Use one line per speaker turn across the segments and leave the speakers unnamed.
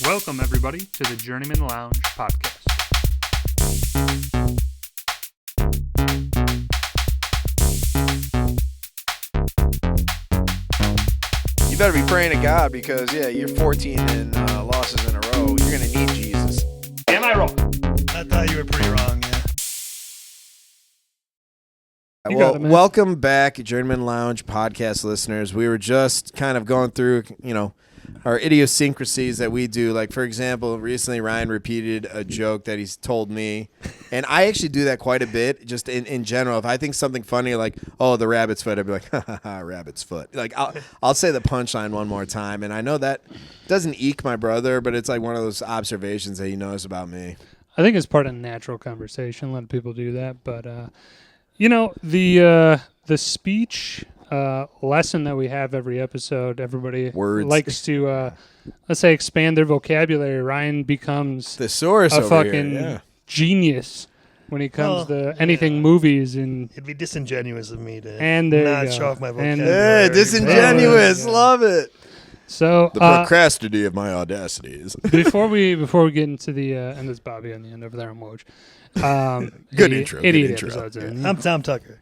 Welcome, everybody, to the Journeymen Lounge podcast.
You better be praying to God because, you're 14 and losses in a row. You're going to need Jesus.
Am I wrong?
I thought you were pretty wrong, yeah.
Well, welcome back, Journeymen Lounge podcast listeners. We were just kind of going through, our idiosyncrasies that we do. Like, for example, recently Ryan repeated a joke that he's told me. And I actually do that quite a bit, just in general. If I think something funny, like, oh, the rabbit's foot, I'd be like, ha, ha, ha, rabbit's foot. Like, I'll say the punchline one more time. And I know that doesn't eke my brother, but it's like one of those observations that he knows about me.
I think it's part of natural conversation. A lot of people do that. But, the speech lesson that we have every episode, everybody likes to, let's say, expand their vocabulary. Ryan becomes
thesaurus
a fucking genius when it comes to anything movies. And
it'd be disingenuous of me to
not
show off my vocabulary.
Disingenuous. Love it.
So
the procrastinity of my audacity is
before we get into the and there's Bobby on the end over there on Woj.
Good intro.
Episodes in.
I'm Tom Tucker.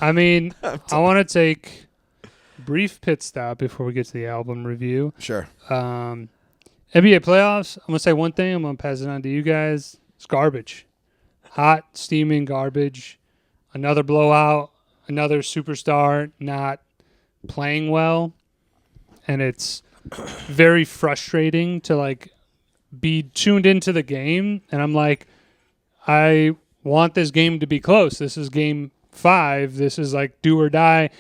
I want to take a brief pit stop before we get to the album review.
Sure.
NBA playoffs, I'm going to say one thing. I'm going to pass it on to you guys. It's garbage. Hot, steaming garbage. Another blowout. Another superstar not playing well. And it's very frustrating to, be tuned into the game. And I'm like, I want this game to be close. This is game 5. This is do or die.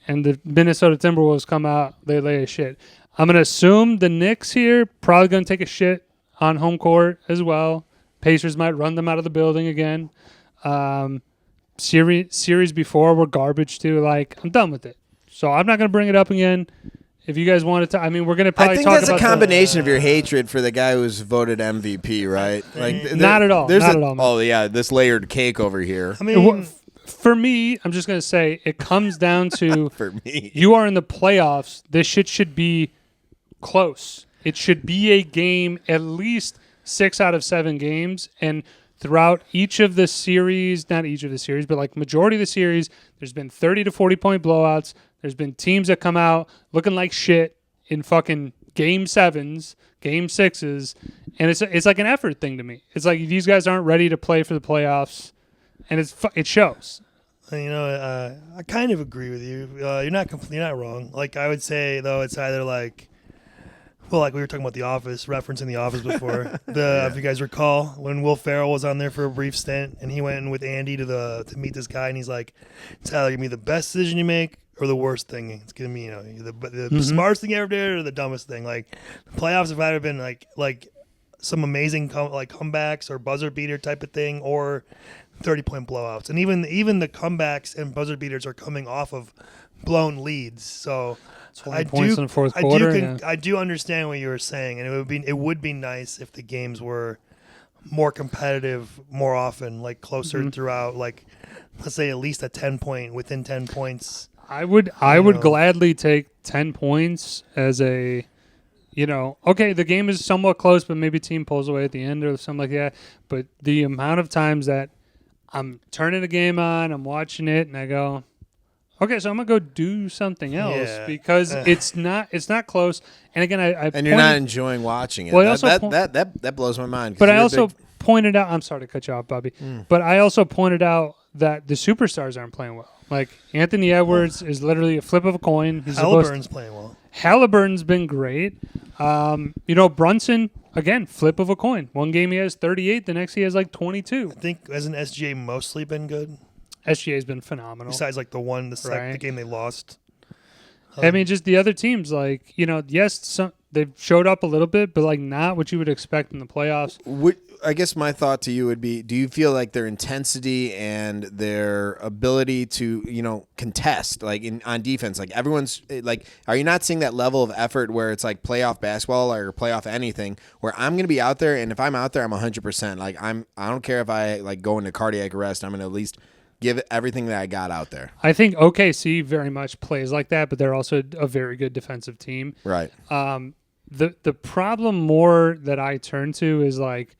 And the Minnesota Timberwolves come out, they lay a shit. I'm going to assume the Knicks here probably going to take a shit on home court as well. Pacers might run them out of the building again. Series before were garbage too. I'm done with it. So I'm not going to bring it up again. If you guys wanted to, we're going to probably talk about
I think that's a combination of your hatred for the guy who was voted MVP, right?
Not at all. Not at all.
Oh, yeah, this layered cake over here.
For me, I'm just going to say it comes down to
for me.
You are in the playoffs. This shit should be close. It should be a game, at least 6 out of 7 games. And throughout each of the series, not each of the series, but majority of the series, there's been 30 to 40 point blowouts. There's been teams that come out looking like shit in fucking game 7s, game 6s. And it's like an effort thing to me. It's like these guys aren't ready to play for the playoffs. And it shows.
I kind of agree with you. You're not wrong. I would say though, it's either we were talking about The Office, referencing The Office before. If you guys recall, when Will Ferrell was on there for a brief stint, and he went in with Andy to meet this guy, and he's like, "It's either gonna be the best decision you make or the worst thing. It's gonna be the smartest thing you ever did or the dumbest thing." The playoffs have either been like some amazing comebacks or buzzer beater type of thing, or 30-point blowouts. And even the comebacks and buzzer beaters are coming off of blown leads. So
20 points in the fourth quarter.
I do understand what you were saying, and it would be nice if the games were more competitive more often, closer throughout. Let's say at least a 10-point within 10 points.
I would gladly take 10 points as a. Okay, the game is somewhat close, but maybe team pulls away at the end or something like that. But the amount of times that I'm turning the game on, I'm watching it, and I go, okay, so I'm gonna go do something else because it's not close. And again,
and you're not enjoying watching it.
Well,
that blows my mind.
But I also pointed out. I'm sorry to cut you off, Bobby. But I also pointed out that the superstars aren't playing well. Anthony Edwards is literally a flip of a coin.
Halliburton's playing well.
Halliburton's been great. Brunson, again, flip of a coin. One game he has 38, the next he has 22.
I think hasn't SGA mostly been good?
SGA's been phenomenal.
Besides the game they lost.
Just the other teams, yes, they've showed up a little bit, but not what you would expect in the playoffs.
I guess my thought to you would be, do you feel like their intensity and their ability to, contest, on defense, everyone's, are you not seeing that level of effort where it's playoff basketball or playoff anything, where I'm going to be out there, and if I'm out there, I'm 100%. I don't care if I, go into cardiac arrest, I'm going to at least give it everything that I got out there.
I think OKC very much plays like that, but they're also a very good defensive team.
Right.
the problem more that I turn to is like,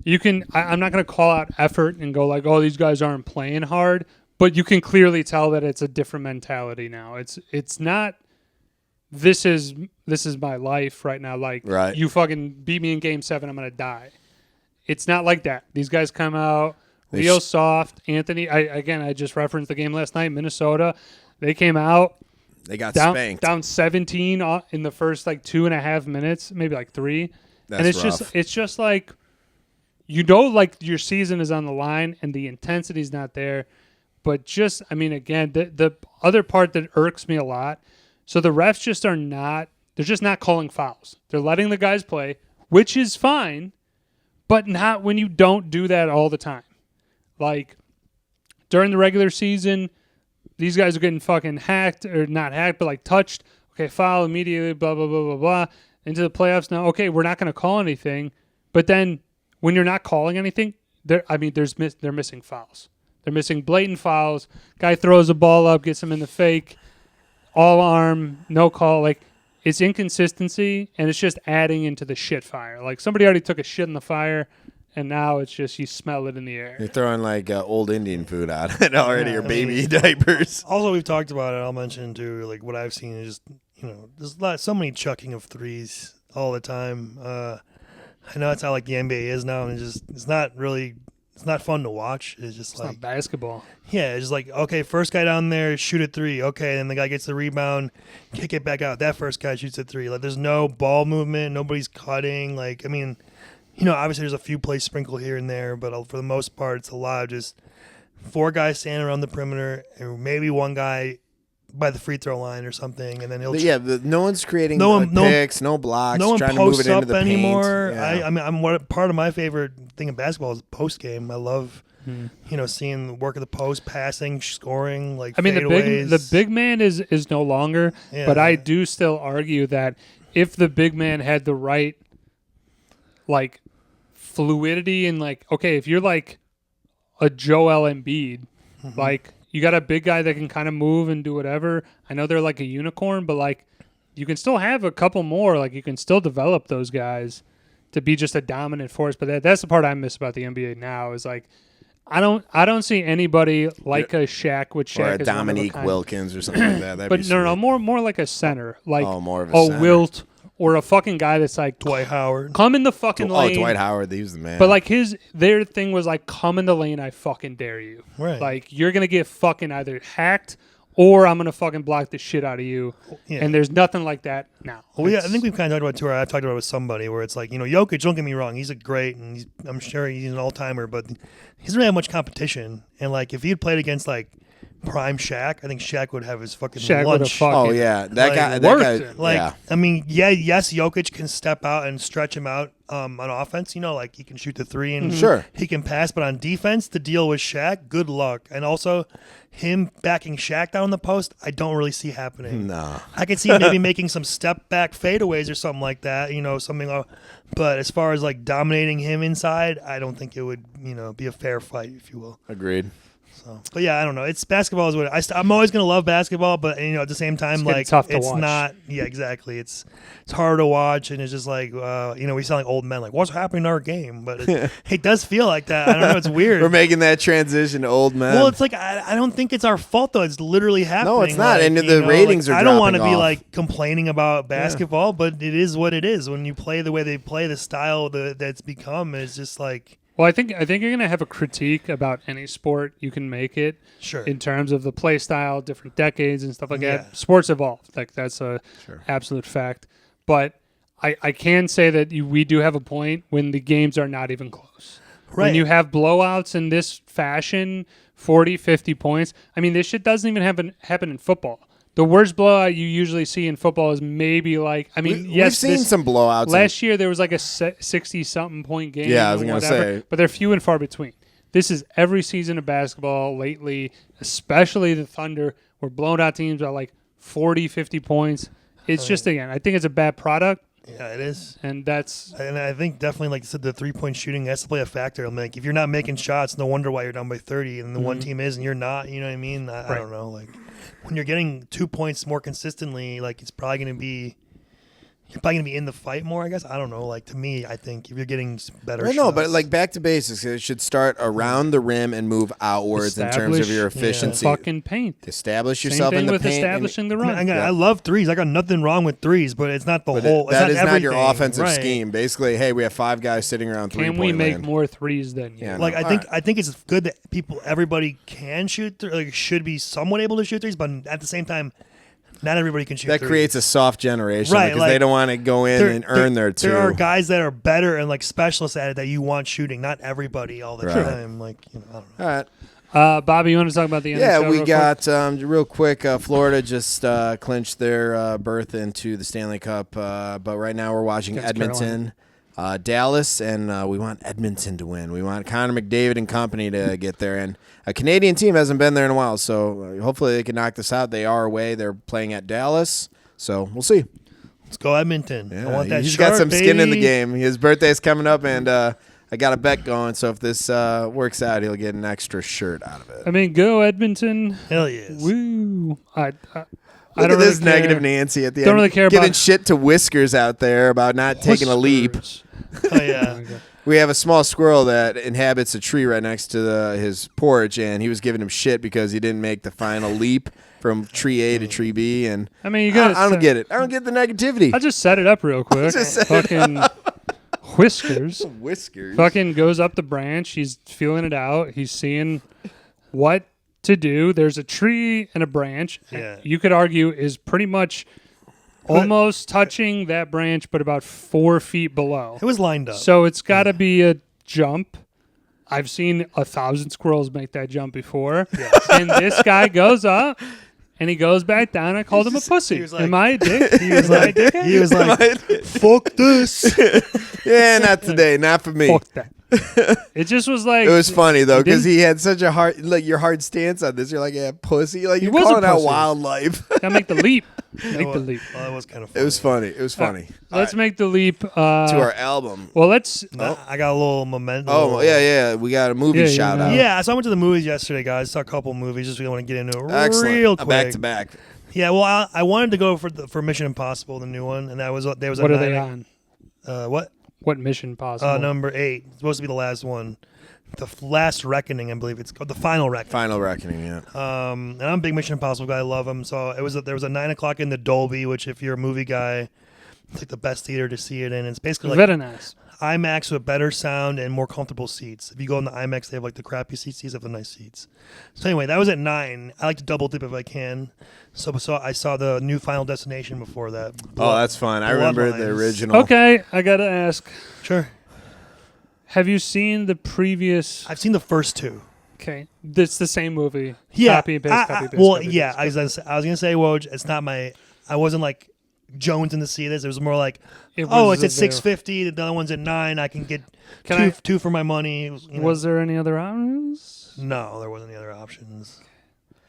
I'm not going to call out effort and go like, oh, these guys aren't playing hard, but you can clearly tell that it's a different mentality now. It's not, this is my life right now. Like,
Right.
You fucking beat me in game 7, I'm going to die. It's not like that. These guys come out real soft. Anthony, I just referenced the game last night, Minnesota. They came out.
They got
spanked.
spanked.
Down 17 in the first like 2.5 minutes, maybe like 3.
That's
and it's
rough.
just like, like your season is on the line and the intensity's not there. But just, I mean, again, the other part that irks me a lot, so the refs just they're just not calling fouls. They're letting the guys play, which is fine, but not when you don't do that all the time. Like, during the regular season, these guys are getting fucking hacked, or not hacked, but like touched. Okay, foul immediately, blah, blah, blah, blah, blah. Into the playoffs now, okay, we're not going to call anything. But then when you're not calling anything, they're missing fouls. They're missing blatant fouls. Guy throws a ball up, gets him in the fake, all arm, no call. Like, it's inconsistency, and it's just adding into the shit fire. Like, somebody already took a shit in the fire, and now it's just you smell it in the air.
You're throwing like old Indian food out it already, or baby diapers.
Also, we've talked about it. I'll mention too. Like what I've seen is just there's so many chucking of threes all the time. I know that's how like the NBA is now, and it's not fun to watch. It's just
It's not basketball.
Yeah, it's just like, okay, first guy down there, shoot a 3. Okay, then the guy gets the rebound, kick it back out. That first guy shoots a 3. Like, there's no ball movement. Nobody's cutting. Like, I mean, obviously there's a few plays sprinkled here and there, but for the most part, it's a lot of just 4 guys standing around the perimeter and maybe 1 guy by the free throw line or something, and then he'll
no one's creating picks, no blocks,
no one
trying to move
posts
it into
up
the paint.
anymore.
Yeah.
I mean, part of my favorite thing in basketball is post game. I love seeing the work of the post, passing, scoring. Like,
I mean,
fadeaways.
the big man is no longer,
Yeah.
but I do still argue that if the big man had the right like fluidity and like, okay, if you're like a Joel Embiid, like, you got a big guy that can kind of move and do whatever. I know they're like a unicorn, but like, you can still have a couple more. Like, you can still develop those guys to be just a dominant force. But that's the part I miss about the NBA now is like, I don't see anybody like a Shaq, with Shaq
Or a
is one of
Dominique
kind.
Wilkins or something like that. That'd
But
be
no,
sweet.
more like a center, like
more of a center.
Wilt, or a fucking guy that's like
Dwight Howard.
come in the fucking lane.
Dwight Howard, he was the man.
But like their thing was like, come in the lane, I fucking dare you.
Right.
Like, you're gonna get fucking either hacked or I'm gonna fucking block the shit out of you.
Yeah.
And there's nothing like that now.
Well, yeah, I think we've kind of talked about it too. Or I've talked about it with somebody where it's like, Jokic. Don't get me wrong, he's a great, and I'm sure he's an all timer, but he doesn't really have much competition. And like, if he had played against like prime Shaq, I think Shaq would have his fucking
Shaq would have
lunch.
fucked.
oh yeah, that
Like,
guy.
worked
That
it.
guy.
Like,
yeah.
I mean, yes, Jokic can step out and stretch him out on offense. Like, he can shoot the 3 and
Sure.
he can pass. But on defense, to deal with Shaq, good luck. And also, him backing Shaq down the post, I don't really see happening.
No.
I can see him maybe making some step back fadeaways or something like that. Something. But as far as like dominating him inside, I don't think it would be a fair fight, if you will.
Agreed.
So, but yeah, I don't know. It's basketball is what I'm always gonna love basketball, but at the same time,
It's getting
like,
tough to
it's
watch.
not. Yeah, exactly. It's hard to watch, and it's just like we sound like old men. Like, what's happening in our game? But it does feel like that. I don't know. It's weird.
We're making that transition to old men.
Well, it's like I don't think it's our fault though. It's literally happening.
No, it's not.
Like,
And the ratings are
I don't want to
dropping
be
off.
like complaining about basketball, but it is what it is. When you play the way they play, the style that's become is just like.
Well, I think you're gonna have a critique about any sport you can make it.
Sure.
In terms of the play style, different decades and stuff like
Yeah.
that. Sports evolve. Like, that's a
Sure.
absolute fact. But I can say that we do have a point when the games are not even close.
Right.
When you have blowouts in this fashion, 40, 50 points. I mean, this shit doesn't even happen in football. The worst blowout you usually see in football is maybe like, I mean,
we've seen some blowouts.
Last year there was like a 60-something point game.
Yeah, I was
or
gonna
whatever,
say.
but they're few and far between. This is every season of basketball lately, especially the Thunder, were blown out teams by like 40, 50 points. It's just, again, I think it's a bad product,
Yeah, it is.
and that's
And I think definitely, like you said, the 3-point shooting has to play a factor. I'm like, if you're not making shots, no wonder why you're down by 30, and the one team is, and you're not. You know what I mean? I don't know. Like, when you're getting 2 points more consistently, like, it's probably going to be, you're probably gonna be in the fight more. I guess I don't know. Like to me, I think if you're getting better.
Well, no,
shots,
but like back to basics. It should start around the rim and move outwards in terms of your efficiency.
Fucking paint.
Establish yourself in the paint.
Establishing the run.
I love threes. I got nothing wrong with threes, but it's not the whole.
That
it's
is not your
everything.
offensive
Right.
scheme. Basically, hey, we have 5 guys sitting around three-point
Can we make
land.
more threes than you?
Yeah,
Like
no.
I think it's good that everybody can shoot. Like should be somewhat able to shoot threes, but at the same time, not everybody can shoot.
That
threes.
creates a soft generation,
Right,
because
like,
they don't want to go in and earn their two.
There are guys that are better and like specialists at it that you want shooting. Not everybody all the
Right.
time. Like I don't know.
All right.
Bobby, you want to talk about the NHL?
Yeah, we
real
got real quick. Florida just clinched their berth into the Stanley Cup, but right now we're watching
Against
Edmonton, Dallas, and we want Edmonton to win. We want Connor McDavid and company to get there, and a Canadian team hasn't been there in a while, so hopefully they can knock this out. They are away. They're playing at Dallas, so we'll see.
Let's go Edmonton.
Yeah,
I want that.
he's
shirt,
got some skin in the
baby.
game. His birthday's coming up, and I got a bet going, so if this works out, he'll get an extra shirt out of it.
I mean, go Edmonton.
Hell yes.
Woo. I
Look
don't
at this
really care.
negative Nancy at the
Don't
end.
really care
giving
about-
shit to Whiskers out there about not taking a leap.
Whiskers.
Oh yeah.
We have a small squirrel that inhabits a tree right next to his porch, and he was giving him shit because he didn't make the final leap from tree A to tree B. And
I mean, you got.
I don't get it. I don't get the negativity.
I'll just set it up real quick.
Just set it
Fucking Whiskers.
Whiskers.
Fucking goes up the branch. He's feeling it out. He's seeing what to do. There's a tree and a branch.
Yeah.
You could argue is pretty much almost touching that branch, but about 4 feet below.
It was lined up.
So it's got to be a jump. I've seen 1,000 squirrels make that jump before. And this guy goes up and he goes back down. I called him a pussy.
he was like-
Am I a dick? He was like,
he was like, "Fuck this."
Yeah, not today. Not for me.
fuck that. It just was like.
It was funny though, because
didn't-
he had such a hard, like your hard stance on this. You're like, yeah, pussy. Like
He
you're
was a
calling out
pussy.
wildlife.
Gotta make the leap. Make the leap.
Well, that was kind of.
It was funny. It was funny.
Let's make the leap.
To our album.
Well, let's.
I got a little momentum.
Oh yeah. We got a movie
Yeah,
shout
yeah.
out.
Yeah, so I went to the movies yesterday, guys. Saw a couple movies. Just we want to get into it
Excellent.
real quick.
Back to back.
Yeah, well, I wanted to go for Mission Impossible, the new one, and there was a
What are they on?
What?
What Mission Possible?
Number 8. It's supposed to be the last one. The Last Reckoning, I believe it's called. The Final Reckoning.
Final Reckoning. Yeah.
And I'm a big Mission Impossible guy. I love them. So there was a 9 o'clock in the Dolby, which if you're a movie guy, it's like the best theater to see it in. It's basically like
Very nice.
IMAX with better sound and more comfortable seats. If you go in the IMAX, they have like the crappy seats. These have the nice seats. So anyway, that was at 9. I like to double dip if I can. So I saw the new Final Destination before that.
Oh, that's fun. I remember the
Bloodlines.
original.
Okay, I gotta ask.
Sure.
Have you seen the previous?
I've seen the first 2.
Okay, it's the same movie.
Yeah.
Copy and paste. Copy and paste.
Well,
copy and
yeah.
paste.
I was gonna say, well, it's not my. I wasn't like jonesing to see this. It was more like,
It
oh,
was
it's at
there.
6:50. The other one's at 9. I can get
Can
two for my money. You know.
Was there any other options?
No, there wasn't any other options.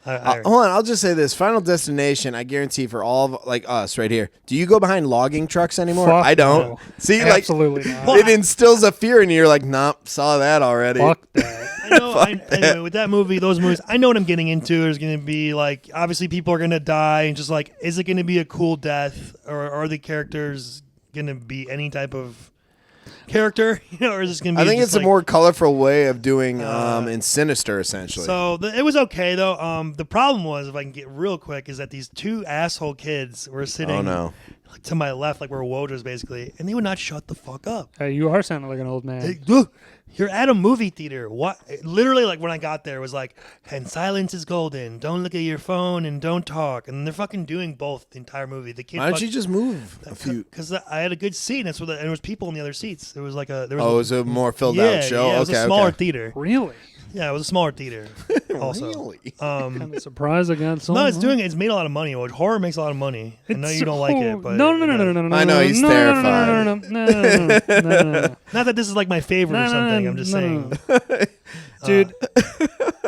Hold on, I'll just say this: Final Destination. I guarantee for all of like us right here. Do you go behind logging trucks anymore?
Fuck
I don't.
no.
See,
Absolutely not.
like it instills a fear in you. You're like, nope, saw that already.
Fuck that.
I know. Anyway, with that movie, those movies, I know what I'm getting into. There's going to be like, obviously, people are going to die, and just like, is it going to be a cool death, or are the characters going to be any type of character, or is this going to be?
I think
just
it's
like,
a more colorful way of doing in Sinister, essentially.
So it was okay though. The problem was, if I can get real quick, is that these 2 asshole kids were sitting
oh no.
like, to my left, like we're Wojers basically, and they would not shut the fuck up.
Hey, you are sounding like an old man.
Hey, look, you're at a movie theater. What? Literally, like when I got there, it was like, and silence is golden. Don't look at your phone and don't talk. And they're fucking doing both the entire movie. The kid.
Why don't you just move a few?
Because I had a good seat, and, and there was people in the other seats. There was like a. There was
Oh, it was a more filled
yeah,
out show.
Yeah, it was
okay,
a smaller
okay.
theater.
Really?
Yeah, it was a smaller theater. Also,
Really?
I'm surprised I got some.
no, it's made a lot of money. Well, horror makes a lot of money. I know you don't like it, but
no.
I know, he's terrified.
No.
Not that this is like my favorite or something. I'm just saying.
Dude,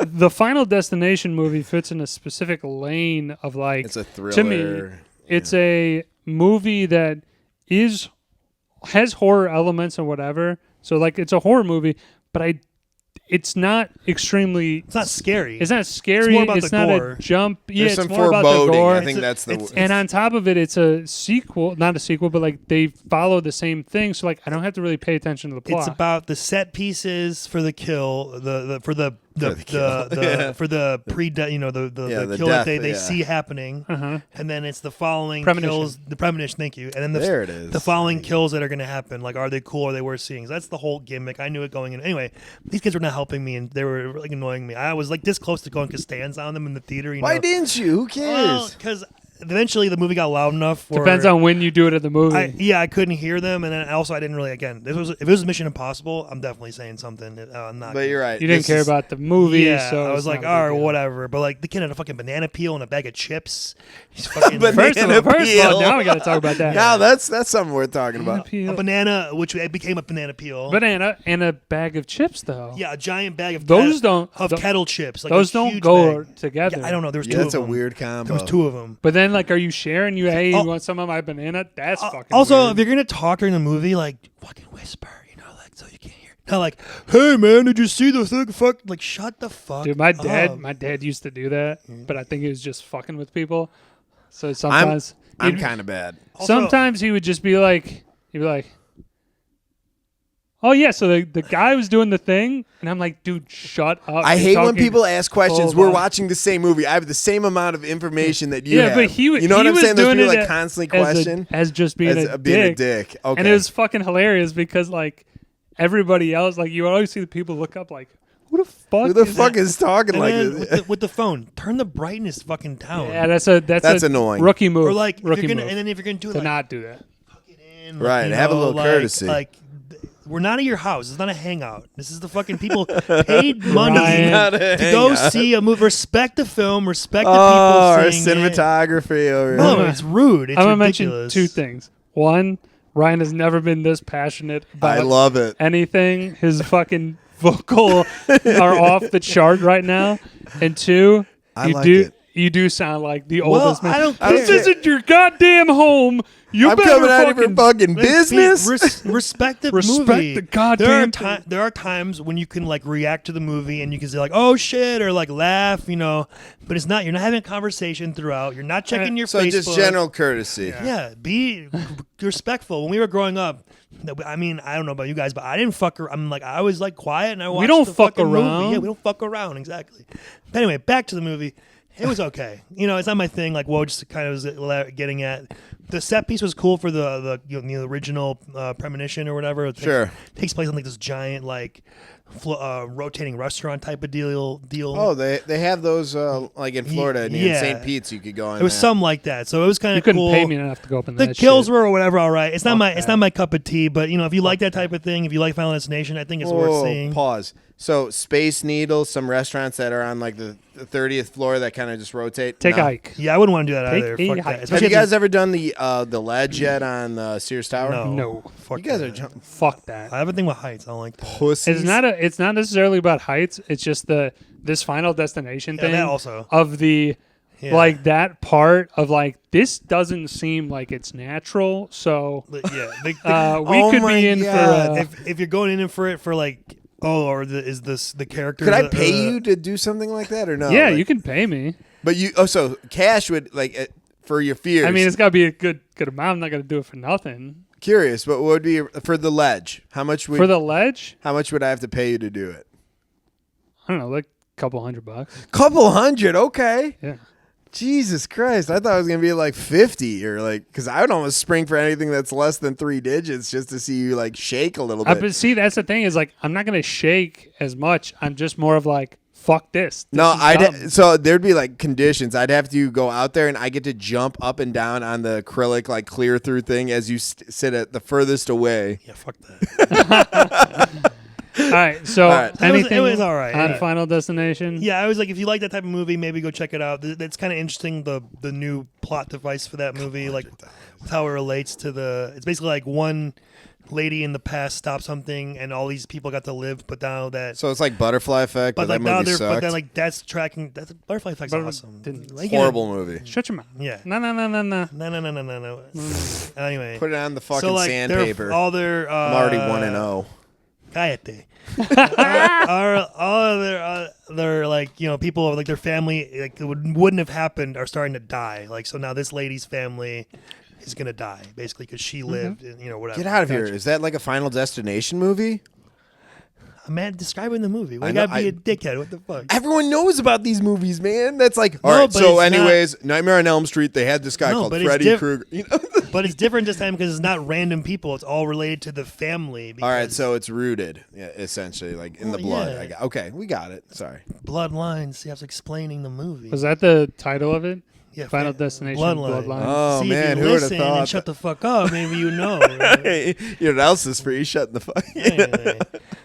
the Final Destination movie fits in a specific lane of like.
It's a thriller.
To me, it's a movie that has horror elements and whatever. So like, it's a horror movie, but it's not extremely.
It's not scary.
It's not scary.
It's more about
it's
the
not
gore.
a jump. Yeah,
There's
it's
some
more about the
foreboding.
gore.
I think that's the.
And on top of it, it's a sequel, not a sequel, but like they follow the same thing. So like I don't have to really pay attention to the plot.
It's about the set pieces for the kill, for the kill that they see happening, and then it's the following kills, the premonition. Thank you, and then
there it is.
The following kills that are going to happen. Like, are they cool? Or are they worth seeing? So that's the whole gimmick. I knew it going in. Anyway, these kids were not helping me, and they were like annoying me. I was like this close to going Costanza on them in the theater.
Why didn't you? Who cares?
Because eventually the movie got loud enough.
Depends on when you do it in the movie.
I couldn't hear them, and then also I didn't really. Again, if it was Mission Impossible, I'm definitely saying something. I'm not.
But you're right.
You didn't care about the movie,
Yeah,
so
I was like,
all
all right, whatever. But like the kid had a fucking banana peel and a bag of chips. He's fucking
First of all, now we got to talk about that.
Now that's something worth talking about.
a banana, which became a banana peel.
Banana and a bag of chips, though.
Yeah, a giant bag of
Those
kettle chips. Like
those
a
don't
huge
go
bag.
together.
Yeah, I don't know. There was
Yeah,
two
that's
of
a
them.
weird combo.
There was two of them.
But then, like, are you sharing? You want some of my banana? That's fucking.
Also,
weird.
if you're gonna talk during the movie, like fucking whisper, like so you can't hear. Not like, hey man, did you see the thing? Fuck, like shut the fuck.
Dude, my dad used to do that, but I think he was just fucking with people. So
I'm kind of bad.
Sometimes he would just be like, oh yeah, so the guy was doing the thing, and I'm like, dude, shut up.
I
You're
hate when
talking
people ask questions.
full
We're
on.
watching the same movie. I have the same amount of information that you have.
But he
you know what
he
I'm
was
saying? Those
doing
people
it
like constantly
as
question
as just being
as
a
being
dick.
a dick. Okay,
And it was fucking hilarious because like everybody else, like you always see the people look up like, who the fuck?
Who the fuck is talking
And
like
then
this?
with the phone, turn the brightness fucking down.
Yeah, that's
annoying.
Rookie move.
Or like, if
rookie
you're gonna,
move
and then if you're gonna do it,
to
like,
not do that.
tuck it in,
Right,
you
have a
know,
little courtesy.
Like, we're not at your house. It's not a hangout. This is the fucking people paid money
Ryan.
Not a
to go
hangout.
see a movie. Respect the film. Respect the
our
people seeing it.
cinematography over here.
No, it's rude. It's
I'm gonna
ridiculous.
mention two things. One, Ryan has never been this passionate about
I love it.
anything. His fucking vocal are off the chart right now. And two,
I
you
like
do
it.
you do sound like the
Well,
oldest man.
I don't
This
care.
isn't your goddamn home. You
I'm
better
coming out of your
fucking
fucking
Like,
business.
respect the
Respect
movie.
the goddamn thing.
There are times when you can like react to the movie and you can say like, "Oh shit," or like laugh, you know. But it's not. You're not having a conversation throughout. You're not checking your
So
Facebook.
just general courtesy.
Yeah, be respectful. When we were growing up, I mean, I don't know about you guys, but I didn't fuck around. I was like quiet and I watched
don't
the
fuck
fucking
around.
movie. Yeah, we don't fuck around, exactly. But anyway, back to the movie. It was okay. You know, it's not my thing. Like Woj just kind of was getting at. The set piece was cool for the original premonition or whatever. It takes place on like this giant like rotating restaurant type of deal.
Oh, they have those like in Florida and in
Yeah.
St. Pete's. You could go in.
It was
that.
something like that. So it was kind
You
of
couldn't
cool.
pay me enough to go up in
The
that
kills
shit.
were or whatever, all right. It's not
Fuck that.
my cup of tea, but you know, if you like that type of thing, if you like Final Destination, I think it's worth seeing.
Pause. So Space Needle, some restaurants that are on like the 30th floor that kind of just rotate.
Take
No.
a hike.
Yeah, I wouldn't want to do that
Take
either.
a
Fuck
hike.
that.
Have
Especially
you guys
if
ever done the ledge yet on Sears Tower?
No.
No.
Fuck
You guys
that.
are jumping
Fuck that.
I have a thing with heights. I don't like that.
pussies.
It's not necessarily about heights. It's just this Final Destination
Yeah,
thing
that also.
of the
Yeah.
like that part of like this doesn't seem like it's natural. So
But yeah, we
we could
my
be in
God.
for
if you're going in for it for like is this the character?
Could I pay you to do something like that or no?
yeah.
Like-
You can pay me.
But so cash would like for your fears.
I mean, it's got to be a good amount. I'm not gonna do it for nothing.
curious. But what would be for the ledge? How much would
For the ledge,
How much would I have to pay you to do it?
I don't know, like a couple $100.
Couple hundred. Okay.
Yeah.
Jesus Christ! I thought it was gonna be like 50 or like because I would almost spring for anything that's less than 3 digits just to see you like shake a little bit.
But see, that's the thing is like I'm not gonna shake as much. I'm just more of like fuck this.
No,
This is dumb.
so there'd be like conditions. I'd have to go out there and I get to jump up and down on the acrylic like clear through thing as you sit at the furthest away.
Yeah, fuck that.
All right. So
All right.
anything
It was all right,
on
yeah.
Final Destination?
Yeah, I was like, if you like that type of movie, maybe go check it out. It's kind of interesting the new plot device for that movie, like with how it relates to the. It's basically like one lady in the past stopped something, and all these people got to live, but now that.
So it's like Butterfly Effect, but
like
that
now
movie
they're,
sucked.
but then like that's tracking. That's Butterfly Effect's
But-
awesome.
didn't-
Like,
Horrible movie.
Shut your mouth.
Yeah.
No.
No. Anyway,
Put it on the fucking
so like
sandpaper.
they're all their.
I'm already 1-0.
Cállate. Are all of their like people like their family like that wouldn't have happened are starting to die. Like so now this lady's family is gonna die basically because she lived and whatever.
Get out of here. Is that like a Final Destination movie?
Man, describing the movie. Why
I
you
know-
gotta be a dickhead? What the fuck?
Everyone knows about these movies, man. That's like, all
No,
right.
but
So,
it's
anyways, Nightmare on Elm Street. They had this guy
No,
called
but it's
Freddy Krueger.
But it's different this time because it's not random people. It's all related to the family.
All right,
because
so it's rooted, essentially, like in the
Well,
blood.
yeah.
Okay, we got it. Sorry.
Bloodlines. See, I was explaining the movie.
Was that the title of it?
Yeah,
Final Destination
Bloodline.
Bloodlines.
Oh,
See,
man,
if you
who would've
listen
thought
and shut
that-
the fuck up, maybe you know. Right?
You know what else is free? Shutting the fuck.
Anyway,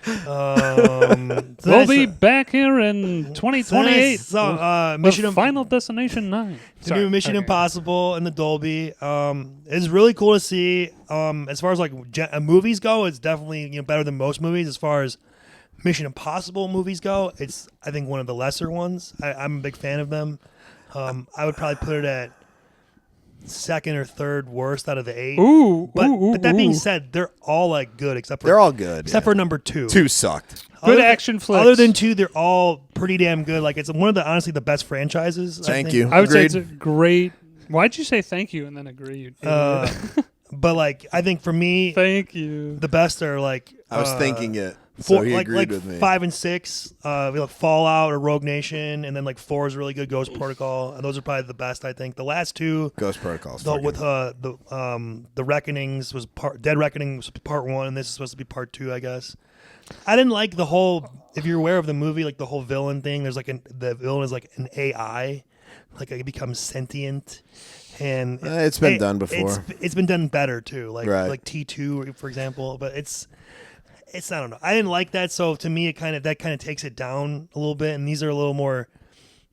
so
We'll
that's-
be back here in 2028
so,
with
Mission
Final Destination 9.
The new Mission Impossible in the Dolby. It's really cool to see. As far as like movies go, it's definitely better than most movies. As far as Mission Impossible movies go, it's I think one of the lesser ones. I'm a big fan of them. I would probably put it at second or third worst out of the 8. But that being said, they're all like good except for
They're all good.
except for number 2.
2 sucked.
Good
Other-
action flicks.
Other than 2, they're all pretty damn good. Like it's one of the honestly the best franchises.
Thank
think.
you.
I would say
Agreed.
it's a great. Why'd you say thank you and then agree? You idiot?
But like I think for me,
Thank you.
the best are like
I was thinking it,
four,
so he
like
agreed with me.
5 and 6. We like Fallout or Rogue Nation, and then like 4 is really good. Ghost Protocol, and those are probably the best. I think the last 2.
Ghost Protocols.
Though with the Reckonings was Dead Reckoning was part 1, and this is supposed to be part 2, I guess. I didn't like the whole. If you're aware of the movie, like the whole villain thing, there's like the villain is like an AI, like it becomes sentient, and
It's been done before.
It's been done better too, like
Right.
like T2 for example. But it's I don't know. I didn't like that, so to me, that kind of takes it down a little bit. And these are a little more.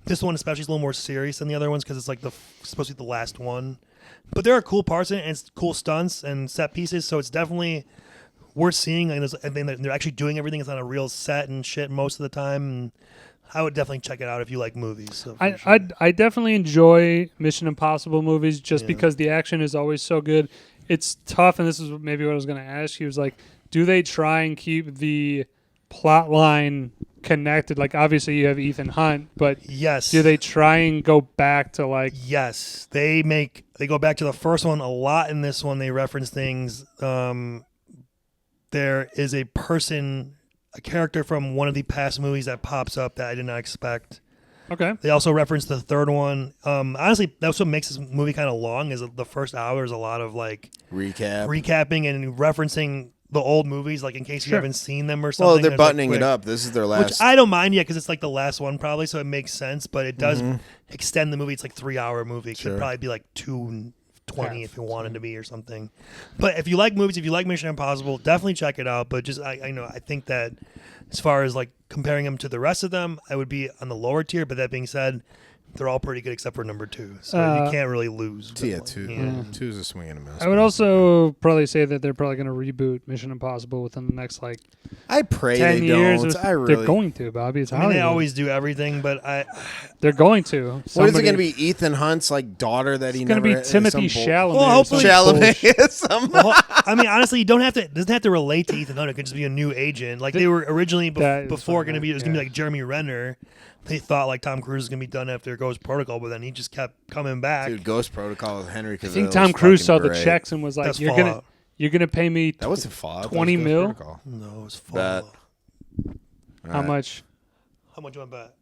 This one especially is a little more serious than the other ones because it's like supposed to be the last one. But there are cool parts in it, and it's cool stunts and set pieces, so it's definitely worth seeing. And they're actually doing everything. It's on a real set and shit most of the time. And I would definitely check it out if you like movies. So for sure.
I definitely enjoy Mission Impossible movies just because the action is always so good. It's tough, and this is maybe what I was going to ask you, is like, do they try and keep the plot line connected? Like, obviously you have Ethan Hunt, but
Yes.
do they try and go back to like...
Yes, they go back to the first one a lot. In this one, they reference things. There is a character from one of the past movies that pops up that I did not expect.
Okay.
They also reference the third one. Honestly, that's what makes this movie kind of long. Is the first hour is a lot of like recapping and referencing the old movies, like in case you haven't seen them or something.
Well, they're
There's, like,
buttoning it
quick-
up. This is their last.
Which I don't mind yet because it's like the last one probably, so it makes sense. But it does extend the movie. It's like 3-hour movie. It could probably be like 2:20 if you wanted to be or something. But if you like movies, if you like Mission Impossible, definitely check it out. But just I think that as far as like comparing them to the rest of them, I would be on the lower tier. But that being said, they're all pretty good except for number 2. So you can't really lose.
Yeah,
with
2.
one. Yeah.
2's a swing and a miss.
I would also probably say that they're probably going to reboot Mission Impossible within the next like
I pray
10
they
years.
don't. I really.
They're going to, Bobby. It's
I mean, they
Hollywood.
always do everything, but
They're going to.
What is it
Somebody-
going to be? Ethan Hunt's like daughter that he
It's
never.
going to be Timothy
some
Chalamet.
Well,
or
hopefully-
some bullshit.
Chalamet.
Well, I mean, honestly, it doesn't have to relate to Ethan Hunt. It could just be a new agent. Like they were originally
That is
before
fine,
going to be. It was
yeah.
going to be like Jeremy Renner. They thought like Tom Cruise was going to be done after Ghost Protocol, but then he just kept coming back.
Dude, Ghost Protocol with Henry Cavill.
I think Tom Cruise saw the checks and was like,
That's
"You're
Fallout.
gonna pay me
That wasn't Fallout.
20
that was
mil?
Ghost Protocol.
No, it was
Bet.
Fallout.
how much?
How much you want to bet?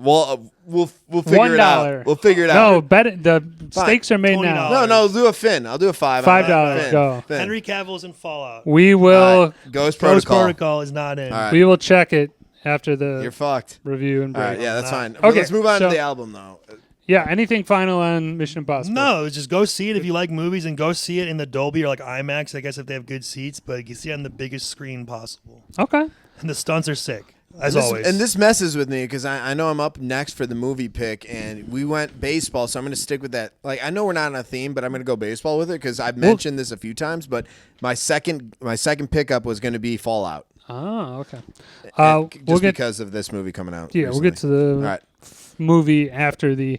Well, we'll figure it out.
$1.
We'll figure it
No,
out.
bet it, the stakes are made
$20.
now.
No, I'll do a fin. I'll do a $5.
$5,
Fin.
go.
Fin.
Henry Cavill's in Fallout.
We will.
All right, Ghost
Ghost
Protocol.
Protocol is not in.
All right.
We will check it after the
You're fucked.
review and
All
break.
right, yeah, that's fine.
Okay,
Let's move on
so-
to the album, though.
Yeah. Anything final on Mission Impossible?
No, just go see it if you like movies, and go see it in the Dolby or like IMAX. I guess if they have good seats, but you can see it on the biggest screen possible.
Okay.
And the stunts are sick, as
This-
always.
And this messes with me because I know I'm up next for the movie pick, and we went baseball, so I'm going to stick with that. Like, I know we're not on a theme, but I'm going to go baseball with it because I've mentioned this a few times. But my second pickup was going to be Fallout.
Oh, okay.
And
we'll get
because of this movie coming out.
we'll get to the
All right.
movie after the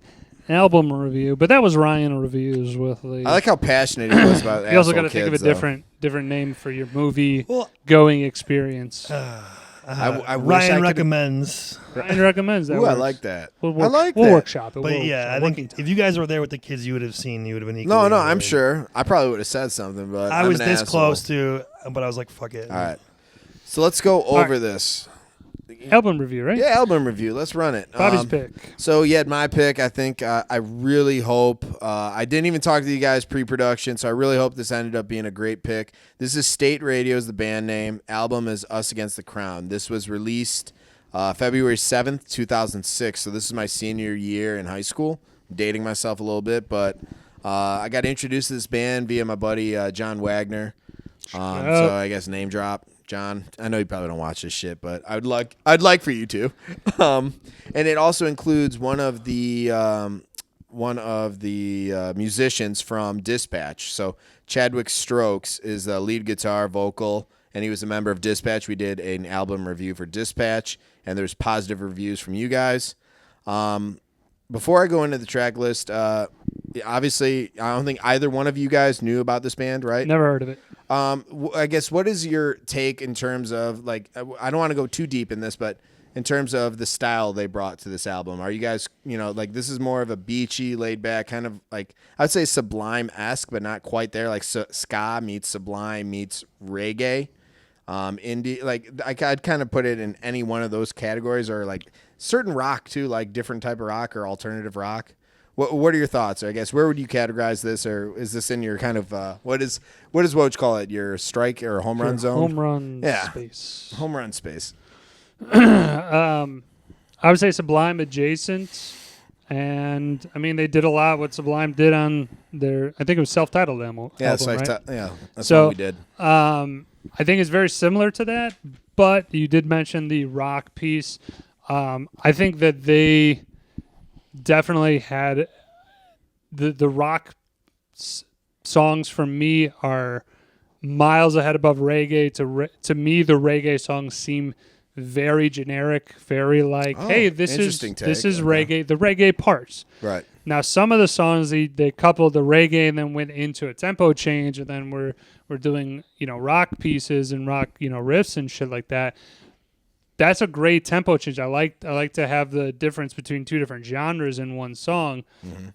album review, but that was Ryan reviews with the.
I like how passionate he was about.
You also got to
Asshole
think of a
Kids,
different name for your movie
Well,
going experience.
I wish
Ryan
I could-
recommends.
Ryan recommends that.
Ooh, I
works.
like that.
We'll
I like
we'll
that.
workshop it.
But
We'll
yeah, I
working
think
time.
if you guys were there with the kids, you would have seen. You would have been equally.
No, I'm
annoyed.
sure. I probably would have said something, but
I
I'm
was
an
this
asshole.
close to, but I was like, "Fuck it."
All right, so let's go over
right.
this.
Album review, right?
Yeah, album review. Let's run it.
Bobby's pick.
So yeah, my pick. I think I really hope. I didn't even talk to you guys pre-production, so I really hope this ended up being a great pick. This is State Radio is the band name. Album is Us Against the Crown. This was released February 7th, 2006. So this is my senior year in high school. I'm dating myself a little bit, but I got introduced to this band via my buddy John Wagner. So I guess name drop. John, I know you probably don't watch this shit, but I'd like for you to. And it also includes one of the musicians from Dispatch. So Chadwick Strokes is the lead guitar, vocal, and he was a member of Dispatch. We did an album review for Dispatch, and there's positive reviews from you guys. Before I go into the track list, obviously, I don't think either one of you guys knew about this band, right?
Never heard of it.
I guess what is your take in terms of, like, I don't want to go too deep in this, but in terms of the style they brought to this album, are you guys, like, this is more of a beachy, laid back kind of, like, I'd say Sublime-esque, but not quite there, like ska meets Sublime meets reggae, indie, like, I'd kind of put it in any one of those categories, or like certain rock too, like different type of rock or alternative rock. What are your thoughts? I guess where would you categorize this, or is this in your kind of what would you call it? Your strike or home run zone?
Home run
Yeah.
space.
Home run space.
I would say Sublime adjacent, and I mean they did a lot what Sublime did on their, I think it was self-titled album.
Yeah,
right?
Yeah, that's
So,
what we did.
I think it's very similar to that, but you did mention the rock piece. I think that they definitely had the rock songs for me are miles ahead above reggae. To me, the reggae songs seem very generic, very like, hey, this is reggae, the reggae parts.
Right.
Now, some of the songs they coupled the reggae and then went into a tempo change, and then we're doing rock pieces and rock riffs and shit like that. That's a great tempo change. I like to have the difference between two different genres in one song. Mm-hmm.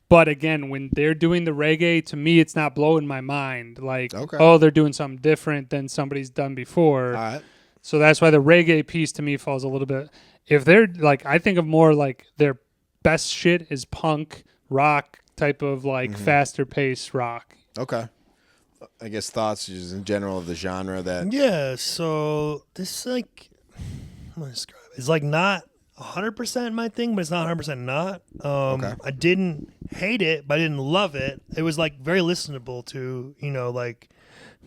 But again, when they're doing the reggae, to me, it's not blowing my mind. Like, oh, they're doing something different than somebody's done before.
All right.
So that's why the reggae piece to me falls a little bit. If they're like, I think of more like their best shit is punk rock type of like faster paced rock.
Okay. I guess thoughts just in general of the genre that.
Yeah. So this like, I'm gonna describe it. It's like not 100% my thing, but it's not 100% not.
Okay.
I didn't hate it, but I didn't love it. It was like very listenable to, like,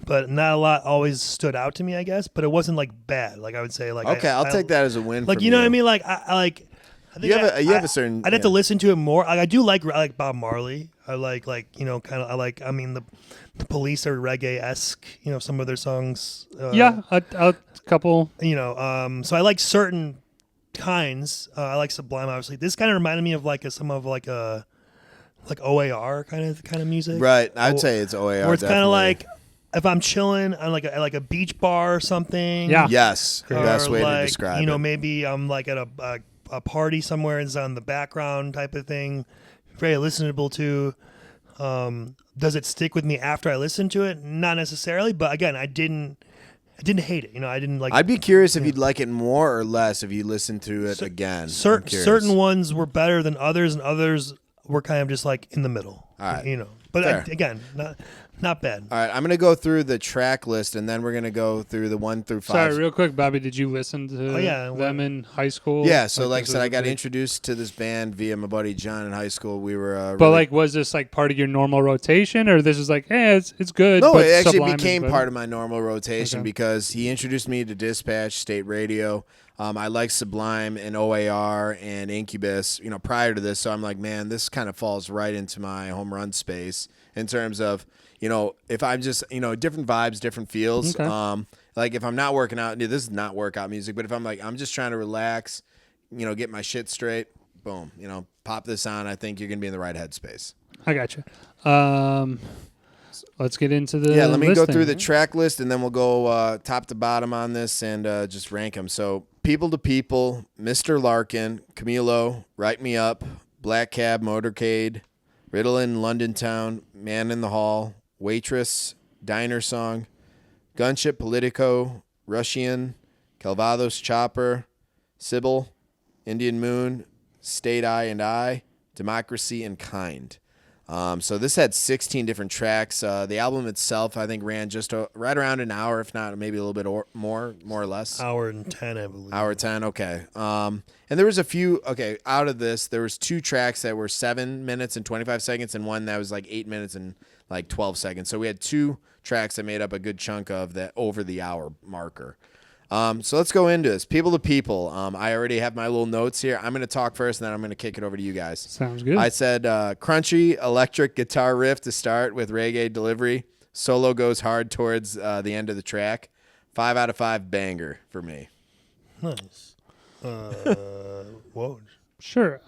but not a lot always stood out to me, I guess. But it wasn't like bad. Like I would say, like
Okay, I'll take that as a win.
Like
from
you know what I mean? Like I think
you have a certain.
I'd have to listen to it more. I do like Bob Marley. I like kind of I mean the Police are reggae-esque. Some of their songs.
A couple.
So I like certain kinds. I like Sublime, obviously. This kind of reminded me of like some of like a OAR kind of music.
Right, I'd say it's OAR.
Where it's kind
definitely.
of like if I'm chilling on like a beach bar or something.
Yeah.
Yes,
Or
best way
like,
to describe it.
Maybe I'm like at a party somewhere and it's on the background type of thing. Very listenable to. Does it stick with me after I listen to it? Not necessarily, but again, I didn't hate it. I didn't like.
I'd be curious if you'd like it more or less if you listened to it again.
Certain ones were better than others, and others were kind of just like in the middle.
All right.
But again, not bad.
All right, I'm going to go through the track list, and then we're going to go through the 1 through 5.
Sorry, real quick, Bobby, did you listen to them in high school?
Yeah, so like I said, I got
big...
introduced to this band via my buddy John in high school. We were
But like, was this like part of your normal rotation, or this is like, it's good?
No,
but
it actually
Sublime
became part of my normal rotation because he introduced me to Dispatch, State Radio. I like Sublime and OAR and Incubus, prior to this. So I'm like, man, this kind of falls right into my home run space in terms of, if I'm just, different vibes, different feels.
Okay.
Like if I'm not working out, this is not workout music, but if I'm like, I'm just trying to relax, get my shit straight, boom, pop this on. I think you're going to be in the right headspace.
I got you. Let's get into the
let me
listing.
go through the track list, and then we'll go top to bottom on this and just rank them. So, People to People, Mr. Larkin, Camilo, Write Me Up, Black Cab, Motorcade, Ritalin, London Town, Man in the Hall, Waitress, Diner Song, Gunship, Politico, Russian, Calvados, Chopper, Sybil, Indian Moon, State Eye and I, Democracy, and Kind. So this had 16 different tracks. The album itself, I think, ran just right around an hour, if not maybe a little bit more or less.
Hour and 10, I believe.
Hour 10, okay. And there was a few, out of this, there was 2 tracks that were 7 minutes and 25 seconds and one that was like 8 minutes and like 12 seconds. So we had 2 tracks that made up a good chunk of that over the hour marker. So let's go into this. People to People. I already have my little notes here. I'm going to talk first, and then I'm going to kick it over to you guys.
Sounds good.
I said crunchy electric guitar riff to start with reggae delivery. Solo goes hard towards the end of the track. 5 out of 5 banger for me.
Nice. Whoa.
Sure.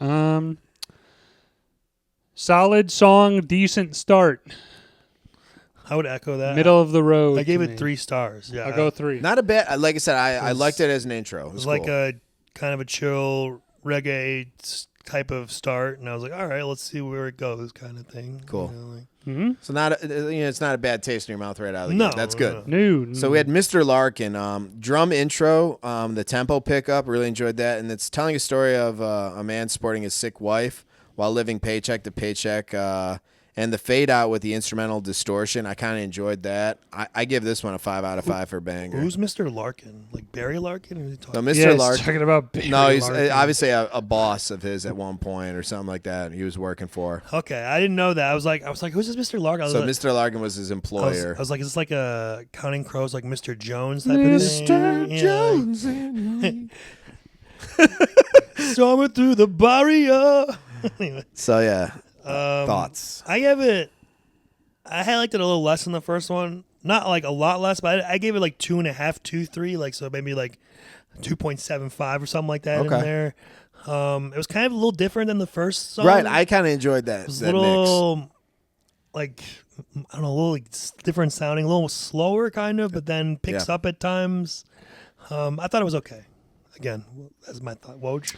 Solid song, decent start.
I would echo that.
Middle of the road.
I gave
to
it
me.
3 stars. Yeah,
I'll go 3.
Not a bad. Like I said, I liked it as an intro. It was
like
cool.
a kind of a chill reggae type of start, and I was like, all right, let's see where it goes, kind of thing.
Cool.
Mm-hmm.
So it's not a bad taste in your mouth right out of the
No,
gate. That's good.
No.
So we had Mr. Larkin, drum intro, the tempo pickup, really enjoyed that, and it's telling a story of a man supporting his sick wife while living paycheck to paycheck, and the fade out with the instrumental distortion. I kind of enjoyed that. I give this one a 5 out of 5 for banger.
Who's Mr. Larkin? Like Barry Larkin? Or is he talking?
No, Mr.
Yeah,
Larkin.
talking about Barry
No, he's
Larkin.
obviously a boss of his at one point or something like that. He was working for.
Okay, I didn't know that. I was like, who's this Mr. Larkin? I was
So
like,
Mr. Larkin was his employer.
I was like, is this like a Counting Crows, like Mr. Jones type of thing?
Mr. Jones.
Summer through the barrier. Anyway,
So yeah, thoughts.
I had liked it a little less than the first one. Not like a lot less, but I gave it like 2.5, 2, 3, like so maybe like 2.75 or something like that in
Okay.
there. It was kind of a little different than the first song.
Right, I kind of enjoyed that.
It was
that
a little
mix.
like I don't know, a little like different sounding, a little slower kind of, but then picks up at times. I thought it was okay. Again, that's my thought. Woj.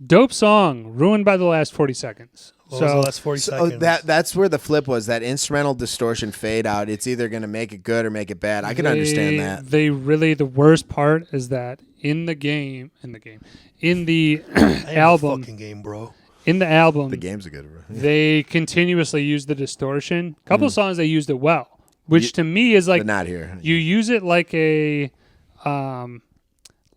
Dope song, ruined by the last 40 seconds.
What was the last 40 seconds?
That's where the flip was. That instrumental distortion fade out. It's either going to make it good or make it bad. I can understand that.
The worst part is that in the album,
fucking game, bro.
in the album,
The game's a good one.
they continuously use the distortion. A couple of songs they used it well, which to me is like
But not here.
you use it like a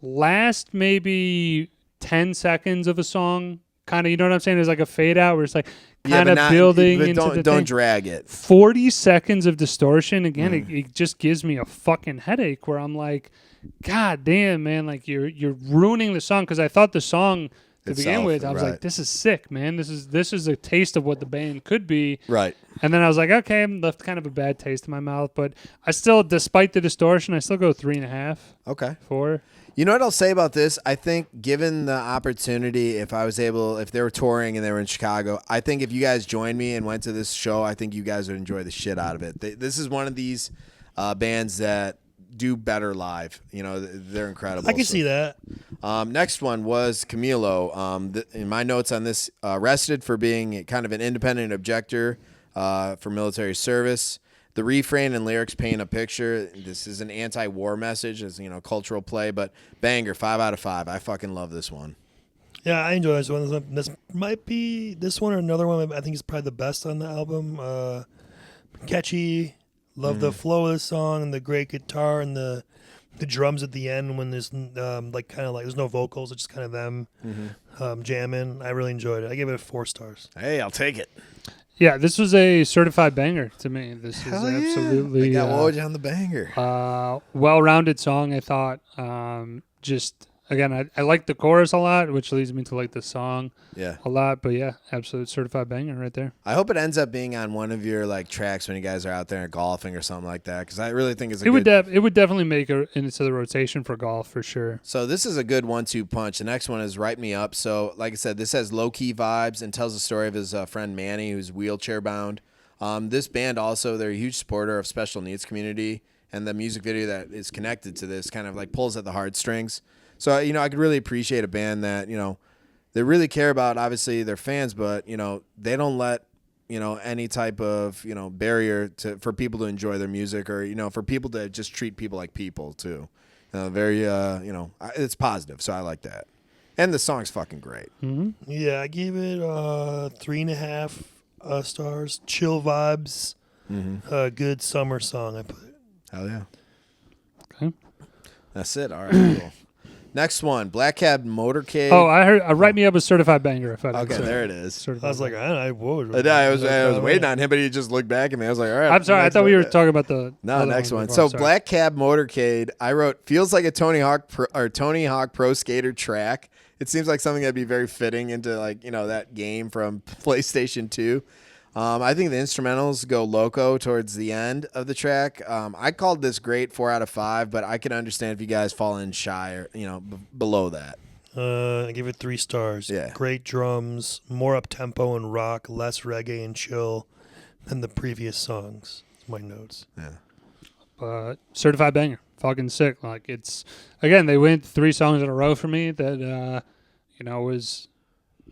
last maybe 10 seconds of a song, kind of, you know what I'm saying? There's like a fade out where it's like kind of building
but
into
don't
thing.
drag it.
40 seconds of distortion again. It just gives me a fucking headache where I'm like, God damn, man, like you're ruining the song, because I thought the song to begin
Itself,
with, I was
right.
like, this is sick, man. This is a taste of what the band could be.
Right.
And then I was like, okay, I'm left kind of a bad taste in my mouth, but I still, despite the distortion, I still go 3.5,
Okay.
4.
You know what I'll say about this? I think given the opportunity, if they were touring and they were in Chicago, I think if you guys joined me and went to this show, I think you guys would enjoy the shit out of it. This is one of these bands that do better live. You know, they're incredible.
I can see that.
Next one was Camilo. In my notes on this, arrested for being kind of an independent objector for military service. The refrain and lyrics paint a picture. This is an anti-war message, as cultural play, but banger, 5 out of 5. I fucking love this one.
Yeah, I enjoy this one. This might be this one or another one. I think is probably the best on the album. Catchy. Love the flow of the song and the great guitar and the drums at the end when there's there's no vocals. It's just kind of them jamming. I really enjoyed it. I gave it 4 stars.
Hey, I'll take it.
Yeah, this was a certified banger to me. This is
Hell yeah.
absolutely
They got Woj on the banger.
well-rounded song, I thought. Just again, I like the chorus a lot, which leads me to like the song
Yeah.
a lot. But yeah, absolute certified banger right there.
I hope it ends up being on one of your like tracks when you guys are out there golfing or something like that, because I really think it's a
It would
good.
it would definitely make it into the rotation for golf for sure.
So this is a good 1-2 punch. The next one is Write Me Up. So like I said, this has low-key vibes and tells the story of his friend Manny, who's wheelchair bound. This band also, they're a huge supporter of special needs community, and the music video that is connected to this kind of like pulls at the heartstrings. So, I could really appreciate a band that, they really care about, obviously, their fans, but, they don't let, any type of, barrier for people to enjoy their music or, for people to just treat people like people, too. Very, it's positive, so I like that. And the song's fucking great.
Mm-hmm.
Yeah, I gave it 3.5 stars. Chill vibes.
Mm-hmm.
Good summer song, I put it.
Hell yeah.
Okay.
That's it. All right, cool. Next one, Black Cab Motorcade.
Oh, I heard. Write Me Up a certified banger. If I didn't
Okay,
say
there
it.
it is.
Certified
I was like,
banger.
what was
I was waiting on him, but he just looked back at me. I was like, all right.
I'm sorry. I
next
thought we
one.
were talking about the
No,
other
next one.
before.
So
Sorry.
Black Cab Motorcade, I wrote, feels like a Tony Hawk Pro Skater track. It seems like something that'd be very fitting into like, that game from PlayStation 2. I think the instrumentals go loco towards the end of the track. I called this great 4 out of 5, but I can understand if you guys fall in shy or, below that.
I give it 3 stars.
Yeah.
Great drums, more up tempo and rock, less reggae and chill than the previous songs. That's my notes.
Yeah.
But certified banger, fucking sick. Like it's again, they went 3 songs in a row for me that was,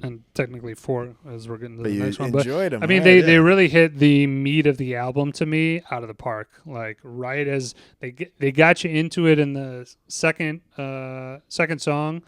and technically 4 as we're getting to
But
the
you
next one. But
enjoyed them.
I mean,
right?
they really hit the meat of the album to me out of the park. Like right as they got you into it in the second song.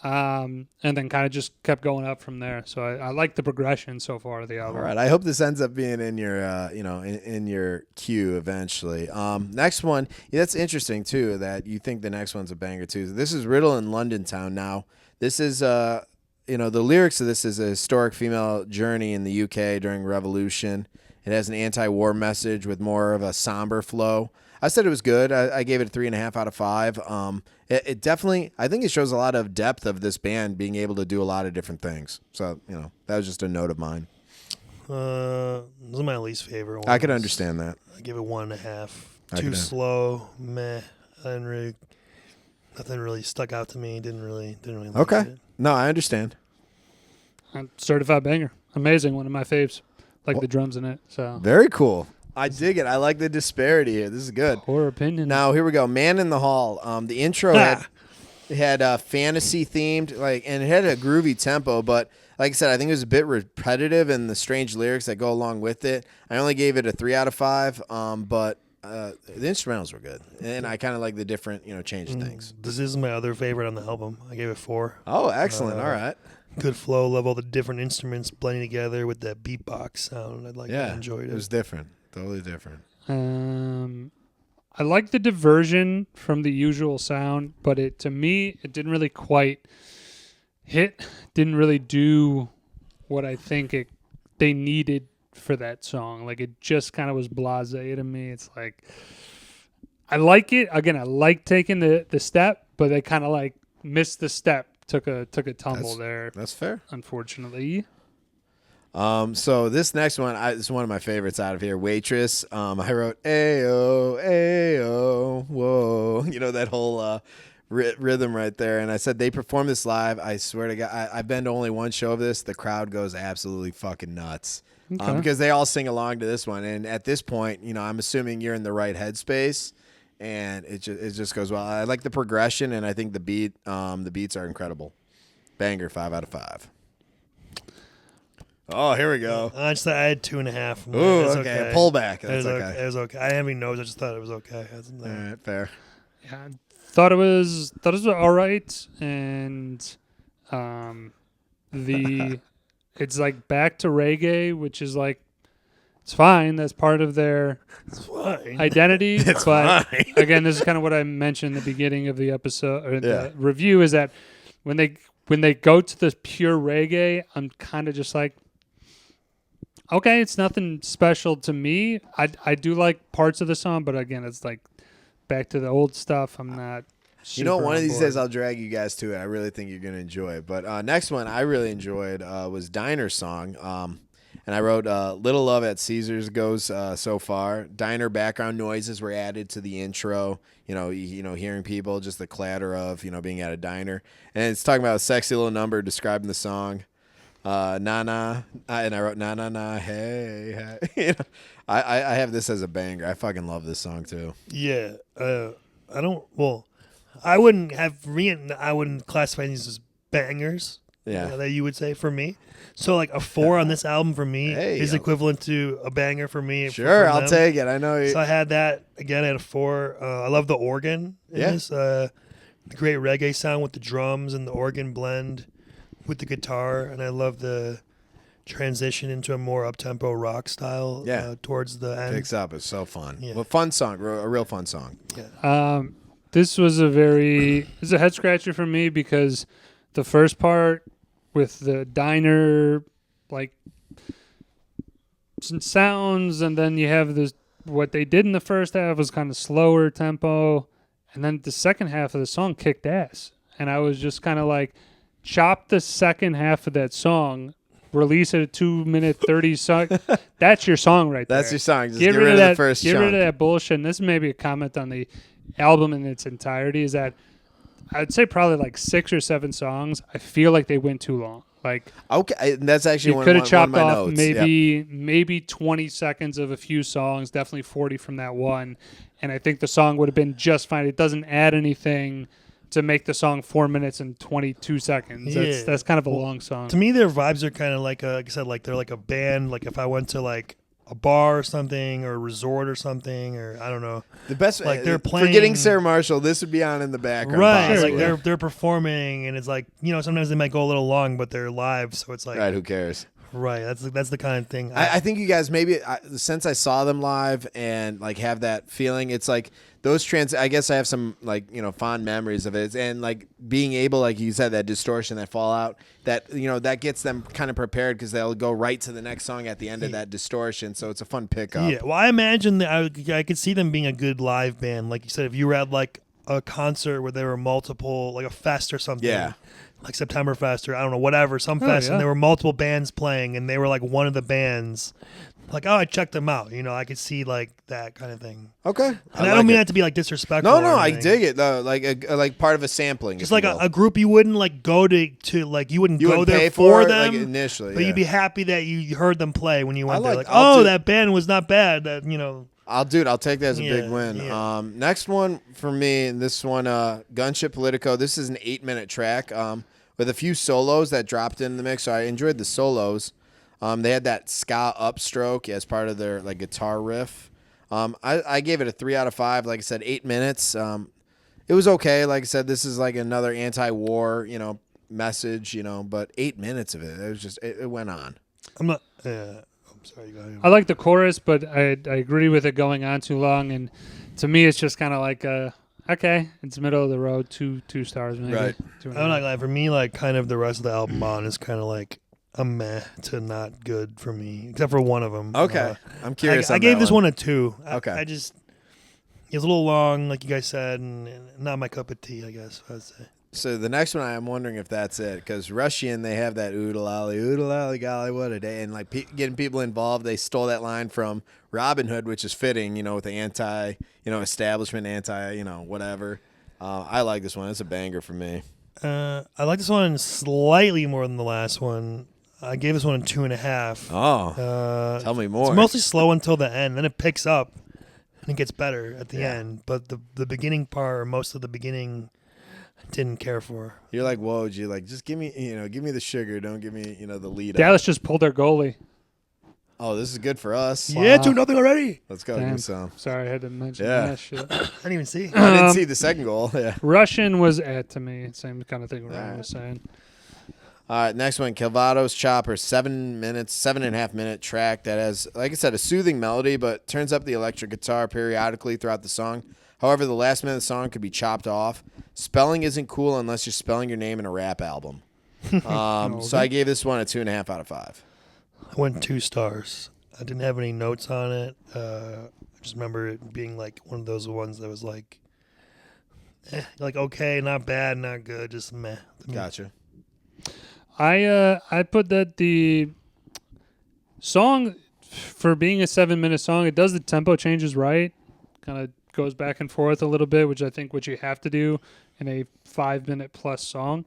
And then kind of just kept going up from there. So I like the progression so far of the album.
All right. I hope this ends up being in your, in your queue eventually. Next one. Yeah, that's interesting too. That you think the next one's a banger too. This is Riddle in London Town. Now, this is, the lyrics of this is a historic female journey in the UK during Revolution. It has an anti-war message with more of a somber flow. I said it was good. I gave it a 3.5 out of 5. It definitely, I think it shows a lot of depth of this band being able to do a lot of different things. So, that was just a note of mine.
This is my least favorite one.
I could understand that.
I give it 1.5.
I
Too
could-
slow. Meh. Nothing really stuck out to me. Didn't really like
Okay.
it.
No, I understand.
Certified banger, amazing, one of my faves. Like the drums in it. So
Very cool. I dig it. I like the disparity here. This is good.
core opinion.
Now, here we go. Man in the Hall. The intro had fantasy themed, and it had a groovy tempo, but like I said, I think it was a bit repetitive in the strange lyrics that go along with it. I only gave it a 3 out of 5, but the instrumentals were good, and I kind of like the different, change things.
This is my other favorite on the album. I gave it 4.
Oh, excellent. All right.
Good flow level, the different instruments blending together with that beatbox sound. I enjoyed it.
It was different. Totally different.
I like the diversion from the usual sound, but to me it didn't really quite hit. Didn't really do what I think they needed for that song. Like it just kind of was blasé to me. It's like I like it. Again, I like taking the step, but they kind of like missed the step. Took a tumble there.
That's fair.
Unfortunately.
So this next one is one of my favorites out of here. Waitress. I wrote Ayo, Ayo, whoa. That whole rhythm right there. And I said they perform this live. I swear to God, I've been to only one show of this. The crowd goes absolutely fucking nuts.
Okay.
Because they all sing along to this one. And at this point, I'm assuming you're in the right headspace. And it just goes well. I like the progression, and I think the beats are incredible. Banger, 5 out of 5. Oh, here we go.
I had 2.5.
Ooh,
It's
okay. A pullback. That's
okay. It was okay. I didn't have any notes. I just thought it was okay.
All right, fair.
Yeah, I thought it was all right, and it's like back to reggae, which is like it's fine. That's part of their identity.
It's
but
fine.
again, this is kind of what I mentioned in the beginning of the episode or the review is that when they go to the pure reggae, I'm kind of just like, okay, it's nothing special to me. I do like parts of the song, but again, it's like back to the old stuff. I'm not.
You know,
super
one of
on
these
board.
days I'll drag you guys to it. I really think you're going to enjoy it. But next one I really enjoyed was Diner's song. And I wrote Little Love at Caesars goes so far. Diner background noises were added to the intro. You know, hearing people, just the clatter of, being at a diner. And it's talking about a sexy little number describing the song. Na na, and I wrote na na na, hey, hey. I have this as a banger. I fucking love this song too.
Yeah. I don't. Well, I wouldn't classify these as bangers.
Yeah.
That you would say for me. So like a 4 on this album for me
Hey,
is equivalent to a banger for me.
Sure,
from
I'll
them.
take it. I know you.
So I had that again at a 4. I love the organ. In
Yeah.
this, the great reggae sound with the drums and the organ blend with the guitar, and I love the transition into a more up-tempo rock style.
Yeah.
Towards the end.
Picks up. It's so fun.
Yeah.
Well, fun song. A real fun song.
This was it's a head scratcher for me because the first part with the diner, like some sounds, and then you have this. What they did in the first half was kind of slower tempo, and then the second half of the song kicked ass. And I was just kind of like, chop the second half of that song, release it at 2 minute 30 song. That's your song right there.
That's your song. Just
Get rid of
the
that.
first
Get
chunk.
rid of that bullshit. And this may be a comment on the album in its entirety. Is that I'd say probably like 6 or 7 songs. I feel like they went too long. Like
Okay, that's actually
you
one
could
of
have chopped
my
off
notes.
maybe 20 seconds of a few songs. Definitely 40 from that one. And I think the song would have been just fine. It doesn't add anything to make the song 4 minutes and 22 seconds.
Yeah.
That's kind of a long song.
To me, their vibes are kind of like I said, like they're like a band. Like if I went to like a bar or something, or a resort or something, or I don't know.
The best,
Like, they're
forgetting
playing-
Sarah Marshall. This would be on in the background,
Right,
possibly.
like they're performing, and it's like sometimes they might go a little long, but they're live, so it's like
Right, who cares?
right. That's the kind of thing.
I think you guys maybe since I saw them live and like have that feeling, it's like those I guess I have some like fond memories of it, and like being able, like you said, that distortion, that fallout, that that gets them kind of prepared because they'll go right to the next song at the end of that distortion. So it's a fun pickup.
Yeah, well, I imagine that I could see them being a good live band. Like you said, if you were at like a concert where there were multiple, like a fest or something.
Yeah.
Like September Fest or I don't know, whatever, some fest,
yeah.
and there were multiple bands playing, and they were like one of the bands. Like, I checked them out. I could see like that kind of thing.
Okay.
And I don't mean that to be like disrespectful.
No,
or
I
anything.
dig it though. Like part of a sampling.
Just
if
like
you will.
a group you wouldn't like go to like you wouldn't
You
go
wouldn't
there
pay
for
it,
them
like, initially,
but
yeah.
you'd be happy that you heard them play when you went there. Like,
I'll do-
that band was not bad. That
I'll take that as a big
Yeah,
win.
yeah.
Next one for me, and this one, Gunship Politico. This is an 8-minute track with a few solos that dropped in the mix. So I enjoyed the solos. They had that ska upstroke as part of their like guitar riff. I gave it a 3 out of 5. Like I said, 8 minutes. It was okay. Like I said, this is like another anti-war, message, but 8 minutes of it. It was just it went on.
I'm not. I'm sorry. You got
I like the chorus, but I agree with it going on too long. And to me, it's just kind of like, okay, it's middle of the road, 2 stars maybe.
Right.
2.5.
I'm not glad. For me, like kind of the rest of the album on is kind of like a meh to not good for me, except for one of them.
Okay. I'm curious.
I
on
gave
that
this
one.
one a 2.
Okay.
I just it was a little long, like you guys said, and not my cup of tea. I guess I'd say.
So the next one, I'm wondering if that's it, because Russian, they have that oodle-lolly, golly, what a day, and like getting people involved. They stole that line from Robin Hood, which is fitting, with the anti, establishment, anti, whatever. I like this one. It's a banger for me.
I like this one slightly more than the last one. I gave this one a 2.5.
Oh, tell me more.
It's mostly slow until the end, then it picks up and it gets better at the end. But the beginning part, or most of the beginning, I didn't care for.
You're like, whoa, G, like just give me the sugar, don't give me, the lead.
Dallas just pulled their goalie.
Oh, this is good for us.
Yeah, 2-0 already.
Let's go.
Damn.
Give some.
Sorry, I had to mention
Yeah.
that shit.
I didn't even see.
I didn't see the second goal. Yeah.
Russian was to me. Same kind of thing Ryan was saying.
All right, next one, Calvados Chopper, 7.5 minute track that has, like I said, a soothing melody, but turns up the electric guitar periodically throughout the song. However, the last minute of the song could be chopped off. Spelling isn't cool unless you're spelling your name in a rap album. So I gave this one a 2.5 out of 5.
I went 2 stars. I didn't have any notes on it. I just remember it being like one of those ones that was like, like okay, not bad, not good, just meh. to me.
Gotcha.
I put that the song, for being a 7-minute song, it does the tempo changes right. Kind of goes back and forth a little bit, which I think what you have to do in a 5-minute plus song.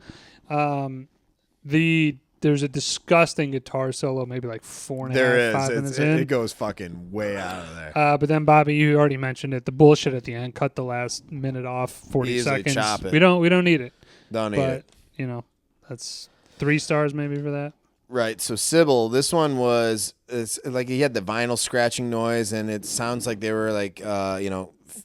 There's a disgusting guitar solo, maybe like 4.5,
There is.
5 minutes in.
It goes fucking way out of there.
But then Bobby, you already mentioned it. The bullshit at the end, cut the last minute off, 40
Easily
seconds.
chop it.
We don't need it.
Don't need
But
it.
you know, that's 3 stars maybe for that.
Right. So Sybil, this one was it's like he had the vinyl scratching noise, and it sounds like they were like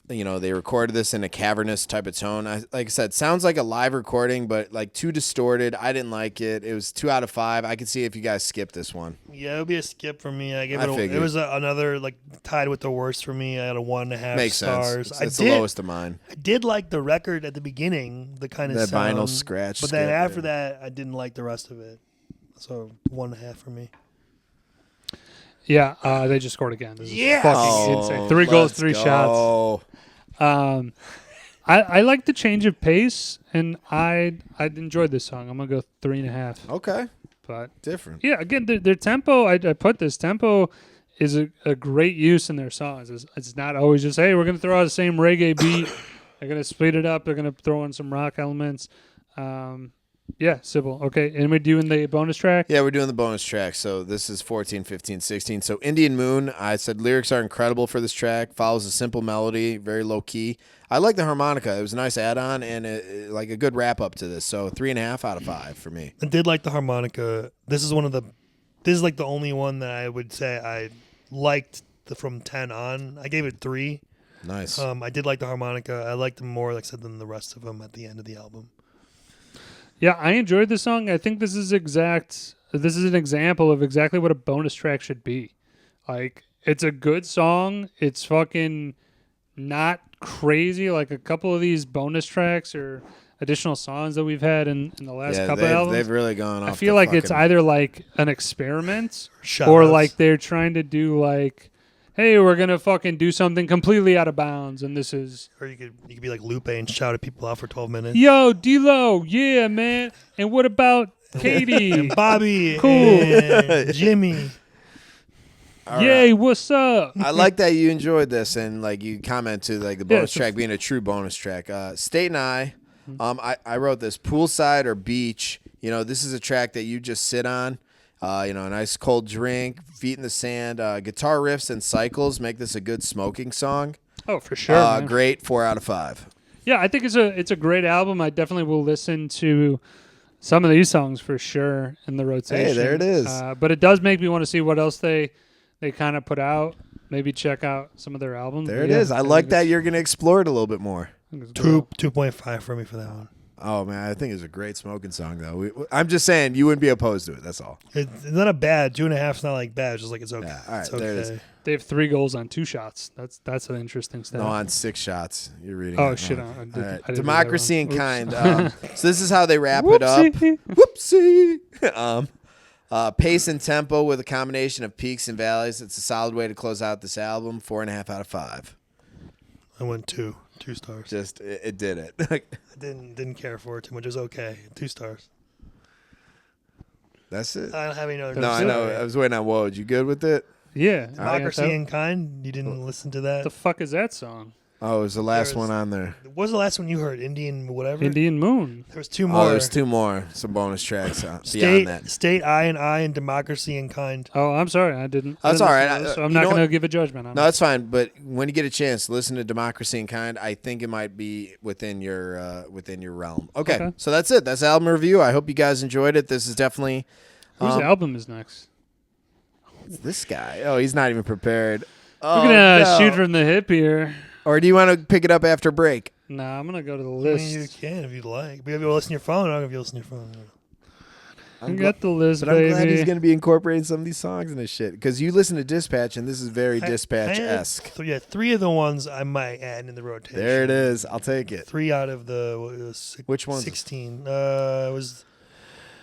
they recorded this in a cavernous type of tone. Like I said, sounds like a live recording, but like too distorted. I didn't like it. It was 2 out of 5. I could see if you guys skipped this one.
Yeah, it would be a skip for me. I gave
I
it.
figured.
It was another like tied with the worst for me. I had a 1.5
Makes
stars.
sense. It's the lowest of mine.
I did like the record at the beginning, the kind of
That
sound,
vinyl scratch.
but then
skip,
after
yeah.
that, I didn't like the rest of it. So 1.5 for me.
Yeah, they just scored again. This is
Yes!
fucking insane. 3 goals,
let's
3
go.
shots. I like the change of pace, and I enjoyed this song. I'm gonna go 3.5.
Okay,
But
different.
yeah, again, their tempo. I put this tempo is a great use in their songs. It's not always just, hey, we're gonna throw out the same reggae beat. They're gonna speed it up. They're gonna throw in some rock elements. Yeah, Sybil. Okay, and we're doing the bonus track.
Yeah, we're doing the bonus track. So this is 14, 15, 16. So Indian Moon, I said lyrics are incredible for this track. Follows a simple melody, very low key. I like the harmonica. It was a nice add-on and like a good wrap-up to this. So 3.5 out of 5 for me.
I did like the harmonica. This is like the only one that I would say I liked from 10 on. I gave it 3.
Nice.
I did like the harmonica. I liked them more, like I said, than the rest of them at the end of the album.
Yeah, I enjoyed the song. I think this is an example of exactly what a bonus track should be. Like, it's a good song. It's fucking not crazy like a couple of these bonus tracks or additional songs that we've had in the last couple albums.
They've really gone off.
I feel like it's either like an experiment
Shout
or
outs.
like they're trying to do like, hey, we're going to fucking do something completely out of bounds, and this is...
Or you could be like Lupe and shout at people out for 12 minutes.
Yo, D-Lo, yeah, man. And what about Katie?
And Bobby
Cool.
and Jimmy.
All
Yay,
right.
what's up?
I like that you enjoyed this and like you commented like the
Yeah,
bonus
it's a
track being a true bonus track. State and I wrote this poolside or beach. You know, this is a track that you just sit on. A nice cold drink, feet in the sand, guitar riffs and cycles make this a good smoking song.
Oh, for sure. Man.
Great, 4 out of 5.
Yeah, I think it's a great album. I definitely will listen to some of these songs for sure in the rotation.
Hey, there it is.
But it does make me want to see what else they kind of put out. Maybe check out some of their albums.
There it is. I like that you're going to explore it a little bit more.
2.5 for me for that one.
Oh, man, I think it's a great smoking song, though. I'm just saying you wouldn't be opposed to it. That's all.
It's not a bad. 2.5 is not like bad. It's just like it's okay.
Yeah, all right,
It's
there it
okay.
is.
They have 3 goals on 2 shots. That's an interesting stat.
No, on 6 shots. You're reading.
Oh,
it
shit.
wrong.
I did
All right.
read that
Democracy and
wrong.
Kind.
Oops.
So this is how they wrap it up.
Whoopsie.
Whoopsie. Pace and tempo with a combination of peaks and valleys. It's a solid way to close out this album. 4.5 out of 5.
I went 2 stars.
Just it did it.
I didn't care for it too much. It was okay. 2 stars.
That's it.
I don't have any other.
No, I know. I was waiting on Woj. You good with it?
Yeah.
Democracy and Kind. You didn't listen to that.
What the fuck is that song?
Oh, it was the last
There's-
one on there.
What was the last one you heard? Indian whatever.
Indian Moon.
There was 2 more.
Oh, there's 2 more. Some bonus tracks beyond that.
State I and Democracy and Kind.
Oh, I'm sorry. I didn't.
That's
I didn't
all right.
listen to those, so I'm
You
not
know
going to
what?
give a judgment on
No,
it.
that's fine. But when you get a chance, listen to Democracy and Kind. I think it might be within your realm. Okay, so that's it. That's the album review. I hope you guys enjoyed it. This is definitely
Whose album is next?
this guy. Oh, he's not even prepared. Oh,
We're going to
no.
shoot from the hip here.
Or do you want to pick it up after break?
Nah, I'm going to go to the
I
list.
mean, you can if you'd like. But if you listen to your phone, I don't know if you listen to your phone.
I got the list,
But I'm
baby.
glad he's going to be incorporating some of these songs in this shit. Because you listen to Dispatch, and this is very Dispatch-esque.
So yeah, 3 of the ones I might add in the rotation.
There it is. I'll take it.
3 out of the
Which ones?
16. It was.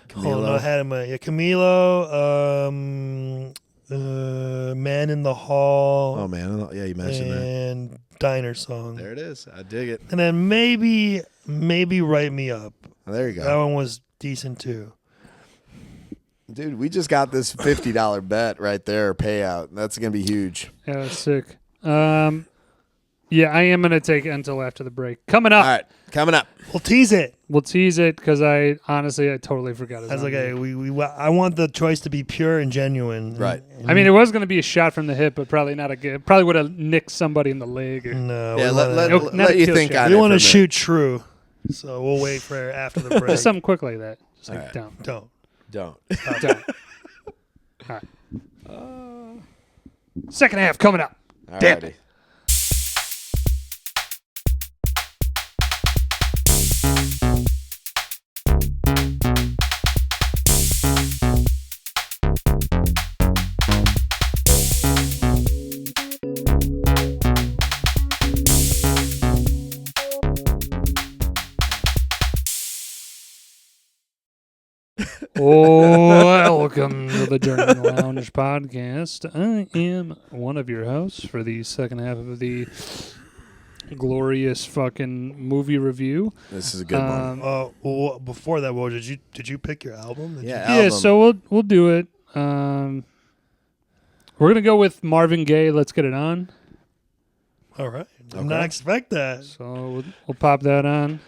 Camilo.
Hold on, I had him. Camilo. Man in the Hall.
Oh, man. Yeah, you mentioned that.
and Diner song.
There it is. I dig it.
And then maybe Write Me Up.
Oh, there you
That
go.
one was decent too.
Dude, we just got this $50 bet right there, payout. That's going to be huge.
Yeah, that's sick. Yeah, I am going to take it until after the break. Coming up.
All right, coming up.
We'll tease it.
We'll tease it because I totally forgot it.
I was like, hey, I want the choice to be pure and genuine.
Right.
I mean, it was going to be a shot from the hip, but probably not a good. Probably would have nicked somebody in the leg. Or,
No.
Yeah,
we
Nope, not
let
a
you
kill
think
shot.
on
we
it
want
for
to
a
shoot true. So we'll wait for after the break.
just something quick like that. Just like,
All right.
don't.
Don't.
Don't.
Don't. All right. Second half coming up.
All
Damn
righty.
Welcome to the Journeymen Lounge podcast. I am one of your hosts for the second half of the glorious fucking movie review.
This is a good one.
Well, before that, Will, did you pick your album?
Yeah,
Yeah,
album.
so we'll do it. We're gonna go with Marvin Gaye. Let's get it on.
All right. Did
Okay.
not expect that.
So we'll pop that on.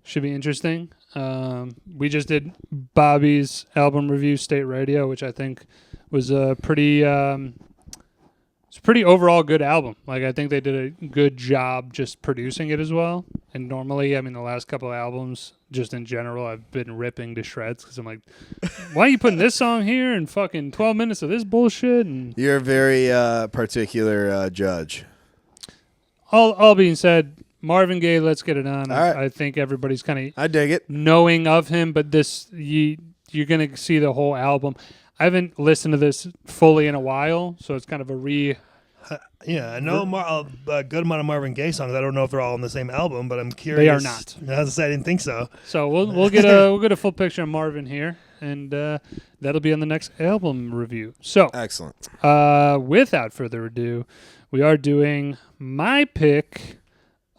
Should be interesting. We just did Bobby's album review, State Radio, which I think was a pretty, it's a pretty overall good album. Like I think they did a good job just producing it as well. And normally, I mean, the last couple of albums, just in general, I've been ripping to shreds because I'm like, why are you putting this song here and fucking 12 minutes of this bullshit? And
You're a very particular judge.
all being said, Marvin Gaye, let's get it on.
All right.
I think everybody's kind of
I dig it.
knowing of him, but you're gonna see the whole album. I haven't listened to this fully in a while, so it's kind of a
Yeah, I know a good amount of Marvin Gaye songs. I don't know if they're all on the same album, but I'm curious.
They are not.
As I said, I didn't think so.
So we'll get a full picture of Marvin here, and that'll be on the next album review. So
Excellent.
without further ado, we are doing my pick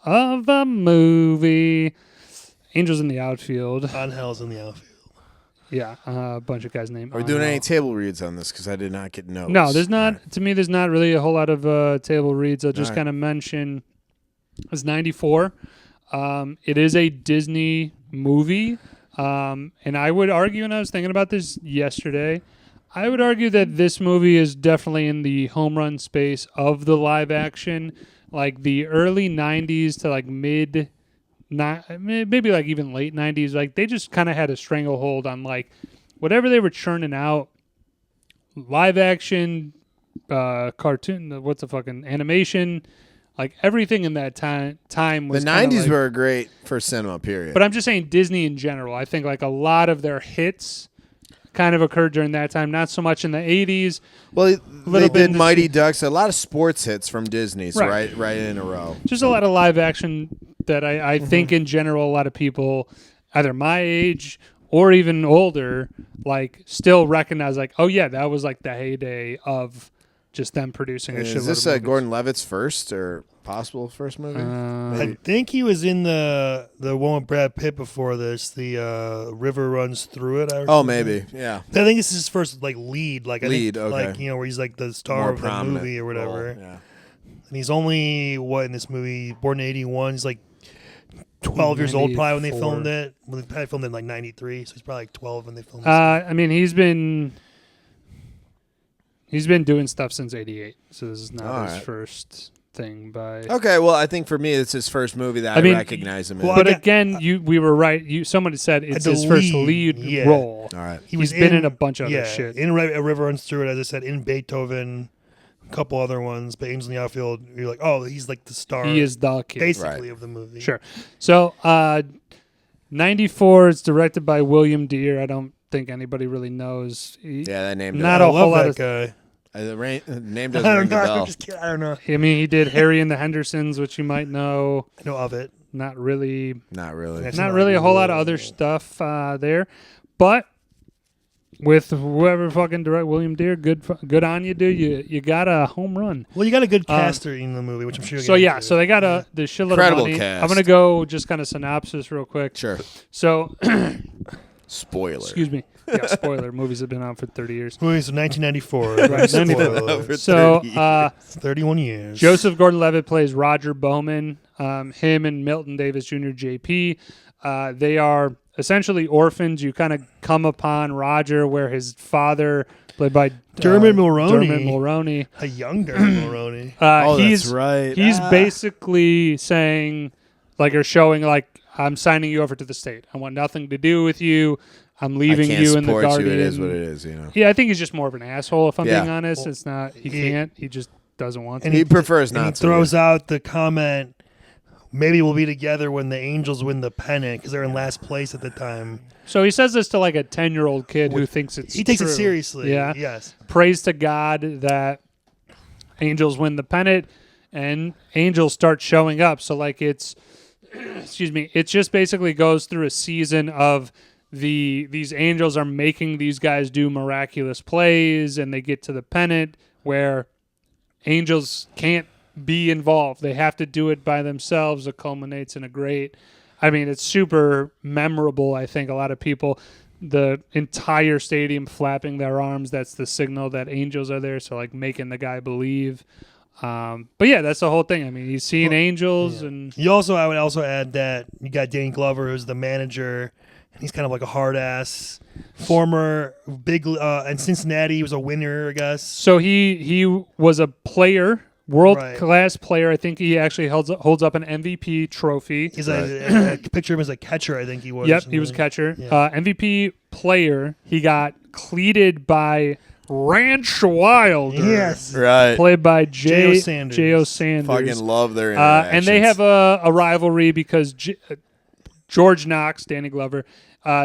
of a movie, Angels in the Outfield.
On Hell's in the Outfield.
Yeah, a bunch of guys named.
Are we doing any table reads on this? Because I did not get notes.
No, there's not.
All right.
To me, there's not really a whole lot of table reads. I'll just
All right.
kind of mention it's 94. It is a Disney movie, and I would argue, and I was thinking about this yesterday, I would argue that this movie is definitely in the home run space of the live action, like the early 90s to like maybe like even late 90s. Like they just kind of had a stranglehold on like whatever they were churning out, live action, cartoon, what's the fucking animation, like everything in that time was
The
kinda
90s
like,
were great for cinema, period.
but I'm just saying Disney in general. I think like a lot of their hits kind of occurred during that time. Not so much in the 80s.
well, they
little bit
did
in the
Mighty Ducks, a lot of sports hits from Disney, so
Right.
right in a row.
Just a lot of live action that I think in general a lot of people either my age or even older like still recognize like, oh yeah, that was like the heyday of just them producing a shitload
Is this
of movies.
Gordon Levitt's first or possible first movie?
I think he was in the one with Brad Pitt before this. The River Runs Through It.
Oh, maybe. Yeah.
I think this is his first like lead. Like I
Lead,
think,
okay.
like where he's like the star
More
of the
prominent
movie or whatever.
role, Yeah.
And he's only in this movie? Born in '81. He's like 12 years old probably when they
94.
filmed it. Well, they probably filmed it in like '93, so he's probably like 12 when they filmed it.
I mean he's been doing stuff since '88, so this is not
All
his
right.
first thing by.
Okay, well, I think for me, it's his first movie that I
mean,
recognize him in.
well,
But
I
again, we were right. Somebody said it's
The
his first
lead,
lead
yeah.
role.
All right.
He was
He's been in a bunch of other shit.
In A River Runs Through It, as I said, in Beethoven, a couple other ones, but Angels in the Outfield, you're like, oh, he's like the star.
He is the kid.
basically
Right.
of the movie.
Sure. So, 94 is directed by William Deere. I don't think anybody really knows.
Yeah, that name.
Not
I
a
love
whole lot
that
of.
guy.
The name
I
doesn't
don't
ring the
know.
bell.
I'm just kidding. I don't know.
I mean, he did Harry and the Hendersons, which you might know.
I know of it.
Not really.
Not really.
That's
Not really a whole lot of other
Whoa.
stuff there, but with whoever fucking direct William Deere. Good on you, dude. You got a home run.
Well, you got a good caster in the movie, which I'm sure.
So yeah, so they got the shitload
Incredible
of money.
cast.
I'm gonna go just kind of synopsis real quick.
Sure.
So,
Spoiler.
excuse me. Yeah, spoiler. Movies have been out for 30 years.
Movies of 1994.
Right,
Spoilers.
So,
31 years.
Joseph Gordon-Levitt plays Roger Bowman. Him and Milton Davis Jr. JP. They are essentially orphans. You kind of come upon Roger where his father, played by
Dermot Mulroney.
Dermot Mulroney.
A young Dermot Mulroney.
He's
that's right.
He's basically saying, like, or showing, like, I'm signing you over to the state. I want nothing to do with you. I'm leaving
I can't
you in the
support
Guardian.
you. It is what it is, you know.
Yeah, I think he's just more of an asshole, if I'm
Yeah.
being honest. It's not, he can't. He just doesn't want to.
And
He prefers
and
not
he
to.
throws out the comment, maybe we'll be together when the Angels win the pennant, because they're in last place at the time.
So he says this to like a 10-year-old kid who thinks it's
He takes
true.
it seriously.
Yeah.
Yes.
Prays to God that Angels win the pennant and Angels start showing up. So like it's, excuse me, it just basically goes through a season of these Angels are making these guys do miraculous plays, and they get to the pennant where Angels can't be involved. They have to do it by themselves. It culminates in a great, I mean, it's super memorable. I think a lot of people, the entire stadium flapping their arms, that's the signal that Angels are there. So like making the guy believe. But yeah, that's the whole thing. I mean, he's seeing Angels and
I would also add that you got Danny Glover, who's the manager, and he's kind of like a hard ass former big in Cincinnati. He was a winner, I guess.
so he was a player, world class player. I think he actually holds up an MVP trophy.
He's a picture of him as a catcher, I think he was.
Yep, he was catcher.
Yeah.
MVP player. He got cleated by Ranch Wilder.
Yes.
Right.
Played by
J.O. Sanders.
J.O. Sanders.
Fucking love their interactions.
And they have a rivalry because George Knox, Danny Glover,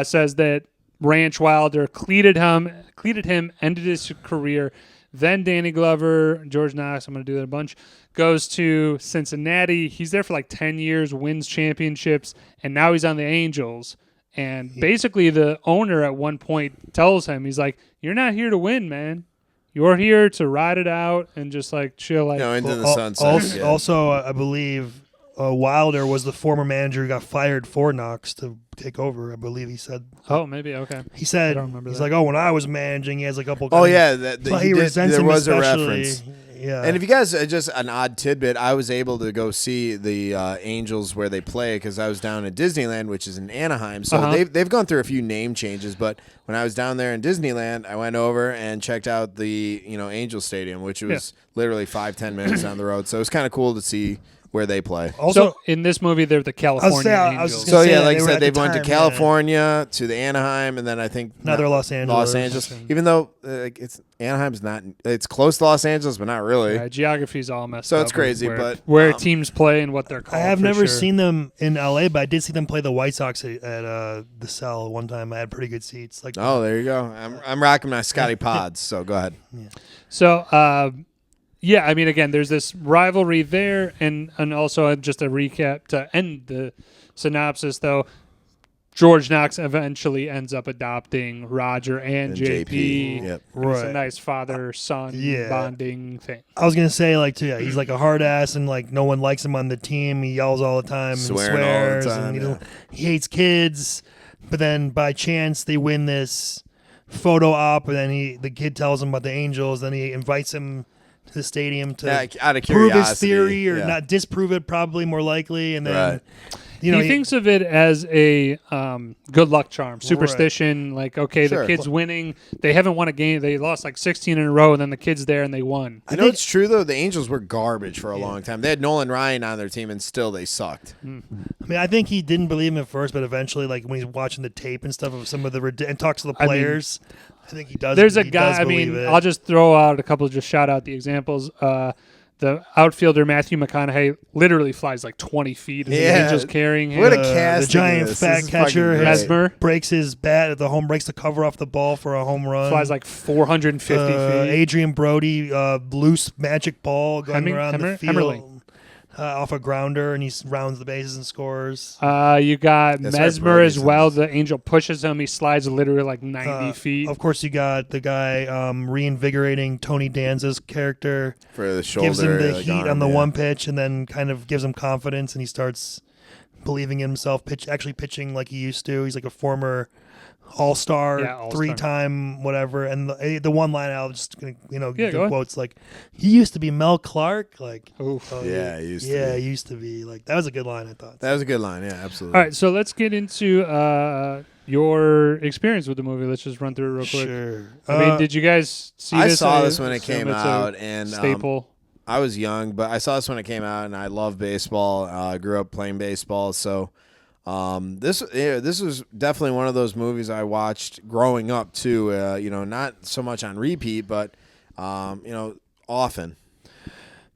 says that Ranch Wilder cleated him, ended his career. Then Danny Glover, George Knox, I'm going to do that a bunch, goes to Cincinnati. He's there for like 10 years, wins championships, and now he's on the Angels. And basically the owner at one point tells him, he's like, you're not here to win, man. You're here to ride it out and just like chill. Like,
into the sunset.
Also, I believe Wilder was the former manager who got fired for Knox to take over. I believe he said.
Oh, maybe, okay.
He said,
I don't remember
he's
that.
like, oh, when I was managing, he has a couple.
Oh, yeah.
He resents
there
him
was a
especially.
reference.
Yeah.
And if you guys, just an odd tidbit, I was able to go see the Angels where they play because I was down at Disneyland, which is in Anaheim. So they've gone through a few name changes. But when I was down there in Disneyland, I went over and checked out the Angel Stadium, which was literally 5-10 minutes down the road. So it's kind of cool to see where they play.
Also,
so in this movie, they're the California
I was
Angels.
gonna
So
say
yeah,
that
like I
they were
said,
at
they
the
went to
time,
California, to the Anaheim, and then I think
Now they're Los Angeles.
Los Angeles, even though it's Anaheim's not, it's close to Los Angeles, but not really.
Geography's all messed
So
up.
it's crazy,
where,
but,
where teams play and what they're
I
called.
have
for
never
sure.
seen them in LA, but I did see them play the White Sox at the Cell one time. I had pretty good seats. Like,
Oh, there you go. I'm rocking my Scotty Pods. So go ahead.
So, yeah, I mean, again, there's this rivalry there, and also just a recap to end the synopsis, though. George Knox eventually ends up adopting Roger and JP.
Yep.
It's a
right.
nice father-son bonding thing.
I was gonna say, like, too, he's like a hard ass, and like no one likes him on the team. He yells all the time and
Swearing
swears,
all the time,
and he hates kids. But then by chance they win this photo op, and then the kid tells him about the Angels. Then he invites him to the stadium to
Out of
prove his
curiosity,
theory or
yeah.
not disprove it, probably more likely. And then
Right.
you know
he thinks of it as a good luck charm, superstition. Like, okay,
Sure.
the kid's winning. They haven't won a game. They lost like 16 in a row, and then the kid's there and they won.
I know it's true though. The Angels were garbage for a long time. They had Nolan Ryan on their team, and still they sucked.
I mean, I think he didn't believe him at first, but eventually, like when he's watching the tape and stuff of some of the and talks to the players, I think he does.
There's a
he
guy.
does
I mean,
believe it.
I'll just throw out a couple. Just shout out the examples. The outfielder Matthew McConaughey literally flies like 20 feet, and the Angels carrying him.
What a
The
cast!
giant fat catcher
Mesmer
breaks his bat at the home, breaks the cover off the ball for a home run.
flies like 450 feet.
Adrian Brody, loose magic ball going around the field.
Hemmerling.
off a grounder, and he rounds the bases and scores.
You got
That's
Mesmer
right,
as well. The angel pushes him. He slides literally like 90 feet.
Of course, you got the guy reinvigorating Tony Danza's character.
For the shoulder,
Gives him the
like,
heat
arm,
on the
yeah.
one pitch, and then kind of gives him confidence, and he starts believing in himself. Actually pitching like he used to. He's like a former all-star,
Yeah, all-star.
3-time whatever. And the one line I'll just
go
give
ahead.
quotes like, "He used to be Mel Clark." Like,
Oof.
Yeah, he used to
yeah,
be.
he used to be. Like, that was a good line, I thought.
That was a good line. Yeah, absolutely.
All right, so let's get into your experience with the movie. Let's just run through it real quick.
Sure.
I mean, did you guys see
I
this?
saw this when it
assume
came
it's a
out, and
staple.
I was young, but I saw this when it came out, and I love baseball. I grew up playing baseball, so this was definitely one of those movies I watched growing up too. Not so much on repeat, but often.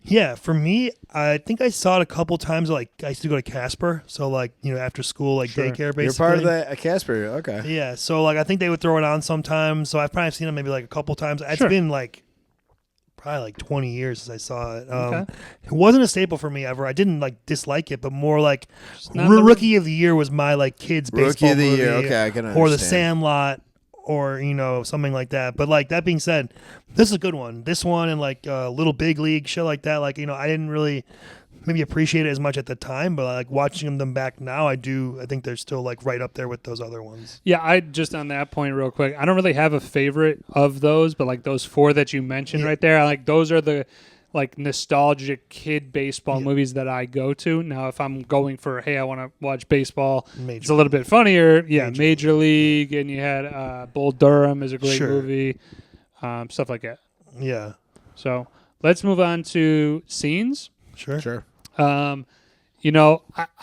Yeah, for me, I think I saw it a couple times. Like, I used to go to Casper, so like after school, like
Sure.
daycare, basically.
You're part of that Casper, okay?
Yeah, so like I think they would throw it on sometimes. So I've probably seen it maybe like a couple times. It's
Sure.
been like probably like 20 years since I saw it.
Okay.
It wasn't a staple for me ever. I didn't like dislike it, but more like
not the-
Rookie of the Year was my like kids
Rookie
baseball
of the
movie,
Year. Okay, I can understand.
or The Sandlot, or something like that. But like that being said, this is a good one. This one and like Little Big League, shit like that. Like I didn't really maybe appreciate it as much at the time, but like watching them back now, I do. I think they're still like right up there with those other ones.
Yeah, I just on that point real quick. I don't really have a favorite of those, but like those 4 that you mentioned
Yeah.
right there, like those are the like nostalgic kid baseball movies that I go to. Now, if I'm going for, hey, I want to watch baseball, it's a little bit funnier. Yeah, Major League, and you had Bull Durham is a great
Sure.
movie, stuff like that.
Yeah,
So let's move on to scenes.
Sure.
I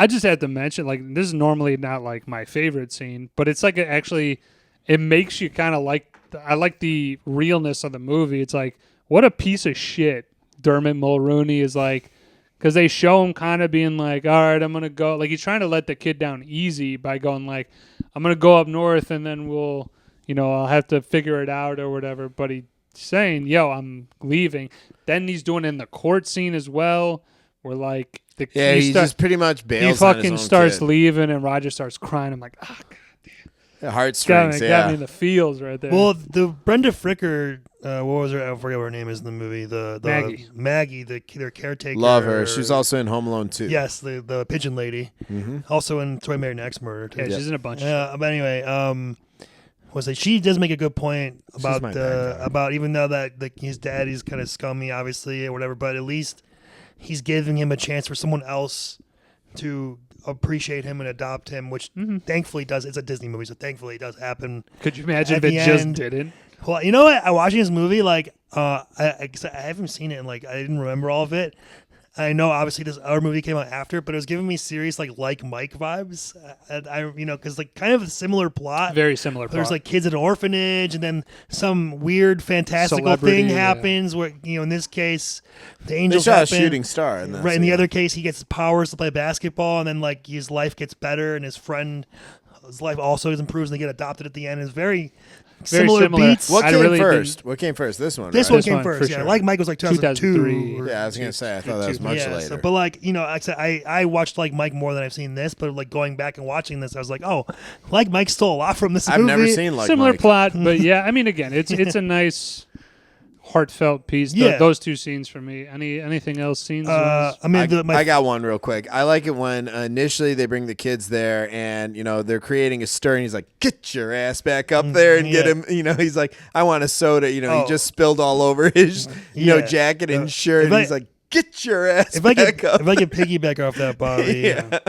just had to mention, like, this is normally not like my favorite scene, but it's like it makes you kind of like. I like the realness of the movie. It's like, what a piece of shit Dermot Mulroney is like, because they show him kind of being like, all right, I'm gonna go. Like, he's trying to let the kid down easy by going like, I'm gonna go up north and then I'll have to figure it out or whatever. But he's saying, yo, I'm leaving. Then he's doing it in the court scene as well, where like
He just pretty much bails.
he
on his
fucking
own
starts
kid.
leaving and Roger starts crying. I'm like,
Heartstrings.
got me in the feels right there.
Well, the Brenda Fricker, what was her? I forget what her name is in the movie. The
Maggie.
their caretaker.
Love her. She was also in Home Alone 2.
Yes, the pigeon lady.
Mm-hmm.
Also in Troy Married an Ex Murder. Too.
yeah, she's in a bunch.
Yeah, but anyway, she does make a good point about
my bad guy.
about even though that his dad is kind of scummy, obviously, or whatever, but at least he's giving him a chance for someone else to appreciate him and adopt him, which thankfully does. It's a Disney movie, so thankfully it does happen.
Could you imagine
At
if
the
it just
end-
didn't?
Well, you know what? I watching this movie, like, I haven't seen it, and like, I didn't remember all of it. I know, obviously, this other movie came out after, but it was giving me serious, like Mike vibes. Because like, kind of a similar plot.
Very similar.
There's
plot.
like kids at an orphanage, and then some weird, fantastical
Celebrity,
thing
yeah.
happens. Where in this case, the
They
angels
shot a
happen.
shooting star. In
Right. In the other case, he gets powers to play basketball, and then like his life gets better, and his life also improves, and they get adopted at the end. It's very similar beats.
What
I
came
really
first? What came first? This one.
This
right?
one
This
came
one,
first.
for
Yeah,
sure.
Like Mike was like 2002.
2003.
or-
Yeah, I was gonna say. I thought that was much
yeah,
later.
but like like I said, I watched Like Mike more than I've seen this. But like going back and watching this, I was like, oh, Like Mike stole a lot from this
I've
movie.
never seen like
similar
Mike.
plot, but yeah, I mean, again, it's a nice, heartfelt piece.
Yeah.
Those 2 scenes for me. Anything else? Scenes?
I mean,
I got one real quick. I like it when initially they bring the kids there and, they're creating a stir and he's like, get your ass back up there and get
yeah.
him, he's like, I want a soda. He
Oh.
just spilled all over his,
Yeah.
jacket and shirt.
if
And
I-
he's like, get your ass
if I
back
could,
up.
if I could piggyback off that, Bobby,
Yeah.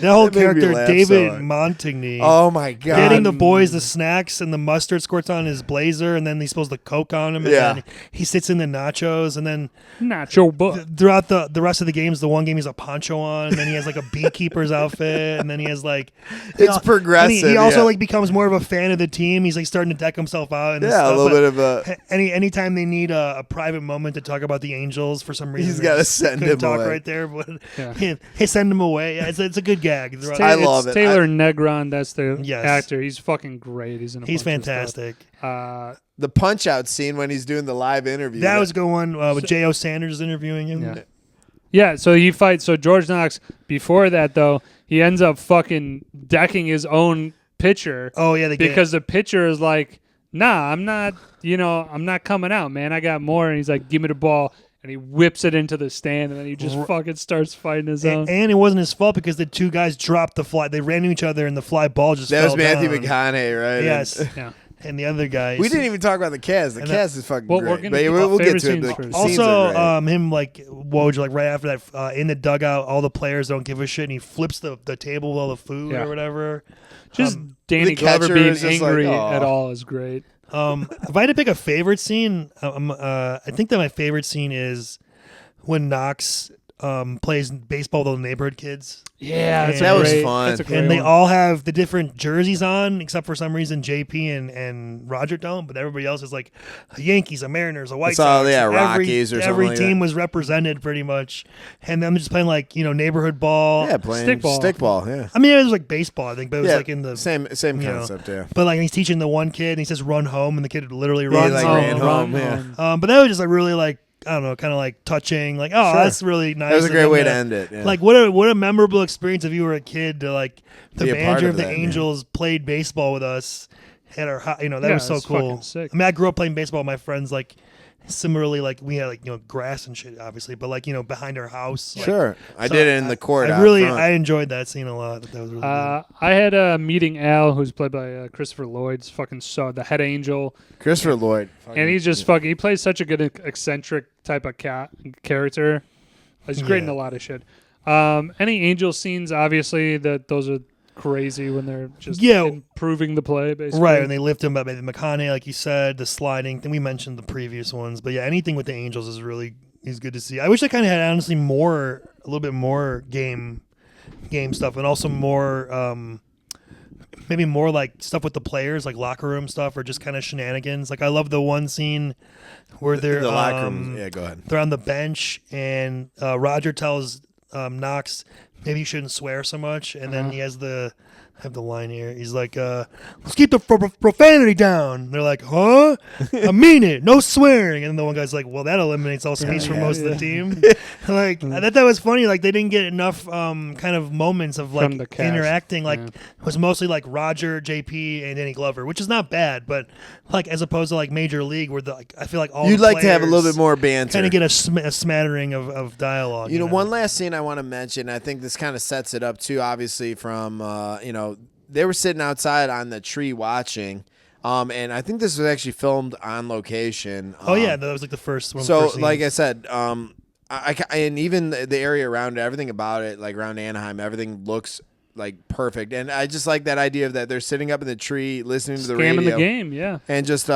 that whole
That made me
character,
laugh
David
so hard.
Montigny,
Oh, my God.
getting the boys the snacks and the mustard squirts on his blazer, and then he's supposed to Coke on him, and
Yeah.
then he sits in the nachos, and then
Nacho book.
throughout the rest of the games, the one game he's a poncho on, and then he has like a beekeeper's outfit, and then he has like
It's progressive,
and he also
yeah.
like becomes more of a fan of the team. He's like starting to deck himself out. And
Yeah,
stuff,
a little
but
bit of a.
anytime they need a private moment to talk about the Angels for some reason,
He's
they
gotta
just
send
couldn't
him
talk
away.
right there. But
Yeah.
he send him away. Yeah, it's a good gag. throughout-
I love
it's
it.
Taylor Negron. That's the
Yes.
actor. He's fucking great. He's in a
He's
bunch of stuff.
fantastic.
The punch out scene when he's doing the live interview.
That was a good one with J.O. Sanders interviewing him.
Yeah. Yeah, so he fights. So George Knox, before that, though, he ends up fucking decking his own pitcher.
Oh, yeah.
Because the pitcher is like, nah, I'm not coming out, man. I got more. And he's like, give me the ball. And he whips it into the stand, and then he just fucking starts fighting his own.
And it wasn't his fault because the two guys dropped the fly. They ran into each other, and the fly ball just fell
That was Matthew
down.
McConaughey, right?
Yes.
Yeah.
And the other guys.
We didn't even talk about the cast. The
And
cast is fucking
Well,
great.
we're gonna
But
keep
we'll
our
get
favorite
to it.
scenes
But
first.
the scenes are
Also,
great.
him like Woj, like right after that, in the dugout, all the players don't give a shit, and he flips the table with all the food
Yeah.
or whatever.
Just
Um,
Danny
the catcher
Glover being
is just like,
angry
"Aw."
at all is great.
If I had to pick a favorite scene, I think that my favorite scene is when Knox plays baseball with all the neighborhood kids.
Yeah,
That was
fun.
That's a great
And they
one.
all have the different jerseys on, except for some reason JP and Roger don't. But everybody else is like a Yankees, a Mariners, a White
It's all,
Sox.
yeah,
Every-
Rockies or something
Every
like
team
that.
was represented pretty much, and them just playing like neighborhood ball.
Yeah, playing
Stickball.
Yeah.
I mean, it was like baseball, I think, but it was
Yeah,
like in the
same
you know.
concept. Yeah.
But like he's teaching the one kid, and he says run home, and the kid literally
He,
runs
like,
home.
ran home, yeah.
But that was just like really like I don't know, kind of like touching. Like
Sure.
that's really nice.
That was a
of
great
them
way to end it. Yeah.
Like what a memorable experience if you were a kid to like the
Be a part
manager
of
of the
that, yeah.
Angels played baseball with us at our that
Yeah,
was so
it's
cool.
fucking sick.
I mean, I grew up playing baseball with my friends. Like similarly, like we had like grass and shit, obviously, but like behind our house. Like,
Sure. I
so
did it in the court.
I
out
really
front.
I enjoyed that scene a lot. That was really good.
I had a meeting Al, who's played by Christopher Lloyd's fucking the head angel,
Christopher Lloyd.
and he's just fucking. He plays such a good eccentric type of character. He's great in
Yeah.
a lot of shit. Any angel scenes, obviously, those are crazy when they're just improving the play, basically.
Right, and they lift him up. Maybe McConaughey, like you said, the sliding. Then we mentioned the previous ones, but yeah, anything with the Angels is good to see. I wish I kind of had honestly a little bit more game stuff, and also more, maybe more like stuff with the players, like locker room stuff, or just kind of shenanigans. Like I love the one scene where they're
the locker room. Yeah, go ahead.
they're on the bench, and Roger tells Knox maybe you shouldn't swear so much, and then he has I have the line here. He's like, let's keep the profanity down. And they're like, huh? I mean it. No swearing. And the one guy's like, well, that eliminates all speech for most of the team. Like, I thought that was funny. Like, they didn't get enough kind of moments of, like,
From the cast.
interacting. Like, it was mostly, like, Roger, JP, and Danny Glover, which is not bad. But, like, as opposed to, like, Major League, where, I feel like all
You'd
the
like to have a little
players
bit more banter.
kind of get a smattering of dialogue.
You know, one last scene I want to mention. I think this kind of sets it up too. Obviously, from they were sitting outside on the tree watching, and I think this was actually filmed on location.
Oh yeah, that was like the first one.
So,
first
like
scenes.
I said, and even the area around it, everything about it, like around Anaheim, everything looks like perfect. And I just like that idea of that they're sitting up in the tree, listening to the
Scamming
radio,
the game, yeah.
and just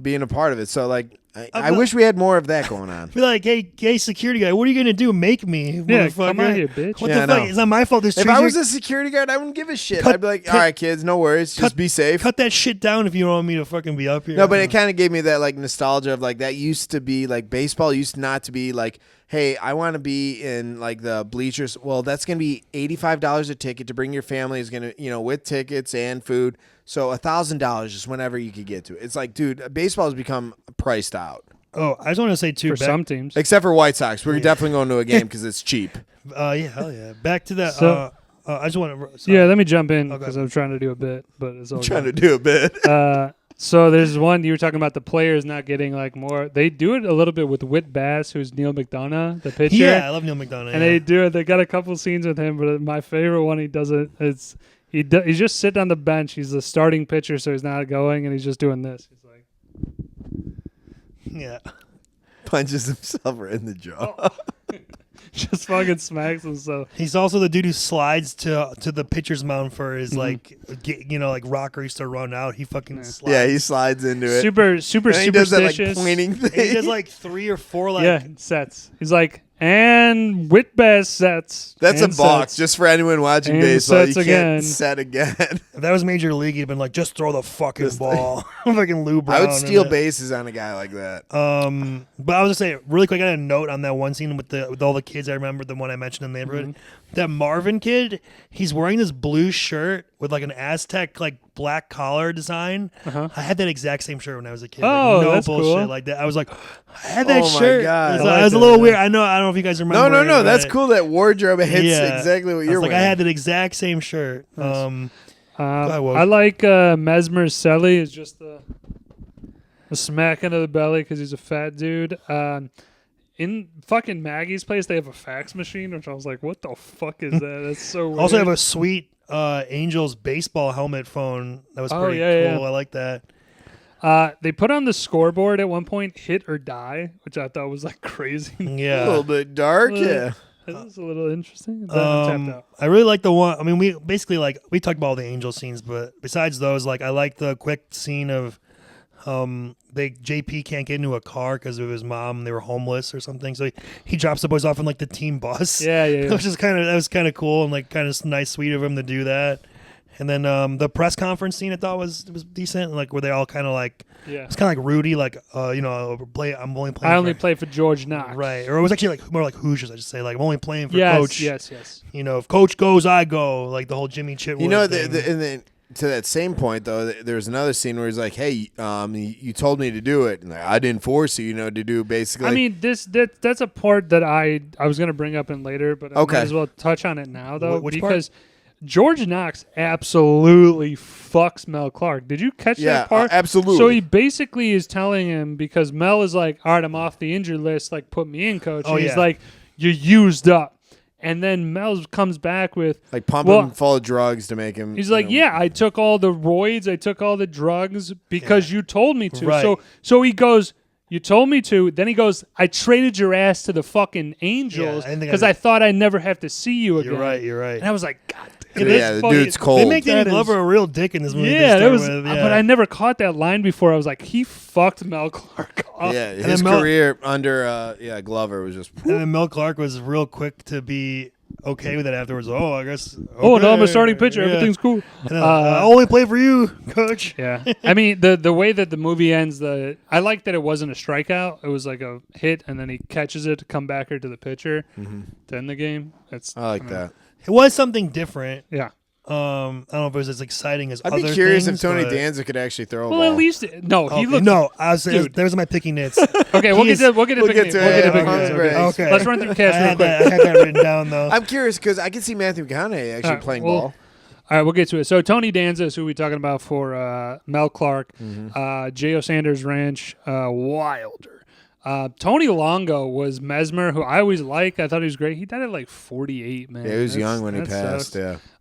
being a part of it. So, like, I wish we had more of that going on.
Be like, hey, security guy, what are you gonna do? Make me?
Yeah,
motherfucker?
come out here, bitch.
What
Yeah, I
the fuck?
know.
It's not my fault. This
If
trees
I
are-
was a security guard, I wouldn't give a shit.
Cut-
I'd be like,
cut-
all right, kids, no worries. Just be safe.
cut that shit down if you don't want me to fucking be up here.
No, but it kind of gave me that like nostalgia of like that used to be like baseball used not to be like, hey, I want to be in like the bleachers. Well, that's gonna be $85 a ticket to bring your family is gonna with tickets and food. So $1,000 just whenever you could get to it. It's like, dude, baseball has become priced out.
Oh, I just want to say too.
For some teams.
Except for White Sox, we're definitely going to a game because it's cheap.
yeah, hell yeah. Back to that.
So-
I just want to.
Yeah, let me jump in
Okay.
because I'm trying to do a bit, but it's all
Trying to
good.
do a bit.
So there's one you were talking about the players not getting like more. They do it a little bit with Whit Bass, who's Neil McDonough, the pitcher.
Yeah, I love Neil McDonough.
And they do it. They got a couple scenes with him, but my favorite one he does it. He's just sitting on the bench. He's the starting pitcher, so he's not going, and he's just doing this. He's like,
yeah.
Punches himself right in the jaw.
just fucking smacks him. So
He's also the dude who slides to the pitcher's mound for his like rocker used to run out. He fucking slides.
Yeah, he slides into it.
super
and he does that like
superstitious.
pointing
And he
thing.
does like 3 or 4 like
Yeah, sets. He's like, and Whit Bass sets.
That's a
and
balk.
sets.
Just for anyone watching
And
baseball, you
sets
can't
again.
set again.
If that was Major League, he'd been like, just throw the fucking ball. Fucking Lou Brown.
I would steal
and that.
bases on a guy like that.
But I was gonna say really quick. I got a note on that one scene with all the kids. I remember the one I mentioned in the neighborhood. that Marvin kid, he's wearing this blue shirt with like an Aztec like black collar design. I had that exact same shirt when I was a kid.
Oh,
like, no
that's
bullshit
cool.
like that. I was like, I had that
Oh my
shirt.
God.
So
I
it was a
like
little
that.
weird. I don't know if you guys remember.
No.
it,
That's
but-
cool. That wardrobe hits exactly what
I was
you're
like,
wearing.
I had that exact same shirt. ahead, Woke.
I like Mesmer Selly is just the smack into the belly because he's a fat dude. In fucking Maggie's place, they have a fax machine, which I was like, what the fuck is that? That's so weird.
Also have a sweet Angels baseball helmet phone. That was pretty
yeah,
cool.
yeah.
I like that.
They put on the scoreboard at one point, hit or die, which I thought was like crazy.
a little
Yeah.
bit dark.
Well,
Yeah.
This is a little interesting. Then I tapped out.
I really like the one. I mean, we basically we talked about all the Angel scenes, but besides those, like I like the quick scene of JP can't get into a car because of his mom. They were homeless or something, so he drops the boys off in like the team bus.
Yeah.
Which is that was kind of cool and like kind of nice, sweet of him to do that. And then the press conference scene I thought was decent, like where they all kind of like
Yeah.
it's kind of like Rudy, like I'm only playing.
I only
for,
play for George Knox.
right, or it was actually like more like Hoosiers. I just say like I'm only playing for
Yes,
Coach.
yes.
You know, if Coach goes, I go. Like the whole Jimmy Chitwood.
You know,
thing.
and then to that same point though, there's another scene where he's like, "Hey, you told me to do it, and like, I didn't force you, to do basically."
I mean, that's a part that I was going to bring up in later, but I
Okay.
might as well touch on it now, though,
Which part?
because George Knox absolutely fucks Mel Clark. Did you catch
Yeah,
that part?
absolutely.
So he basically is telling him, because Mel is like, all right, I'm off the injured list, like, put me in, coach.
Oh,
And he's
yeah.
like, you're used up. And then Mel comes back with,
like pumping
well,
him full of drugs to make him.
he's like, yeah, I took all the roids, I took all the drugs because you told me to.
Right.
So he goes, you told me to. Then he goes, I traded your ass to the fucking Angels
I think I
because
did.
I thought I'd never have to see you again.
You're right.
And I was like, God damn.
Yeah,
that's
the
fucking-
dude's cold.
They make Danny
That is-
Glover a real dick in this movie.
Yeah,
to
that was.
start with,
But I never caught that line before. I was like, he fucked Mel Clark up.
Yeah,
And
his
then Mel-
career under Glover was just.
And then Mel Clark was real quick to be okay with it afterwards. Oh, I guess.
Oh, no, I'm a
okay.
starting pitcher.
Yeah.
Everything's cool.
And then, I only play for you, coach.
Yeah, I mean the way that the movie ends, I like that it wasn't a strikeout. It was like a hit, and then he catches it to come back to the pitcher to end the game. That's
I like that.
It was something different.
Yeah.
I don't know if it was as exciting as
I'd
other
be curious
things,
if Tony
but-
Danza could actually throw a
Well,
ball.
at least no. He
Okay,
looked.
no, I was
Dude.
there's my picking nits.
Okay, we'll get to
We'll
picking
get
it.
to
We'll
it.
get to picking
I'm
it.
ready.
Okay.
Let's run through the
I
cast real
had
quick.
that written down though.
I'm curious because I can see Matthew McConaughey actually
Alright,
playing
well,
ball.
All right, we'll get to it. So Tony Danza is who we're talking about for Mel Clark, J.O. Sanders Ranch, Wilder. Tony Longo was Mesmer, who I always liked. I thought he was great. He died at like 48, man.
Yeah, he was young when he
that
passed.
sucks.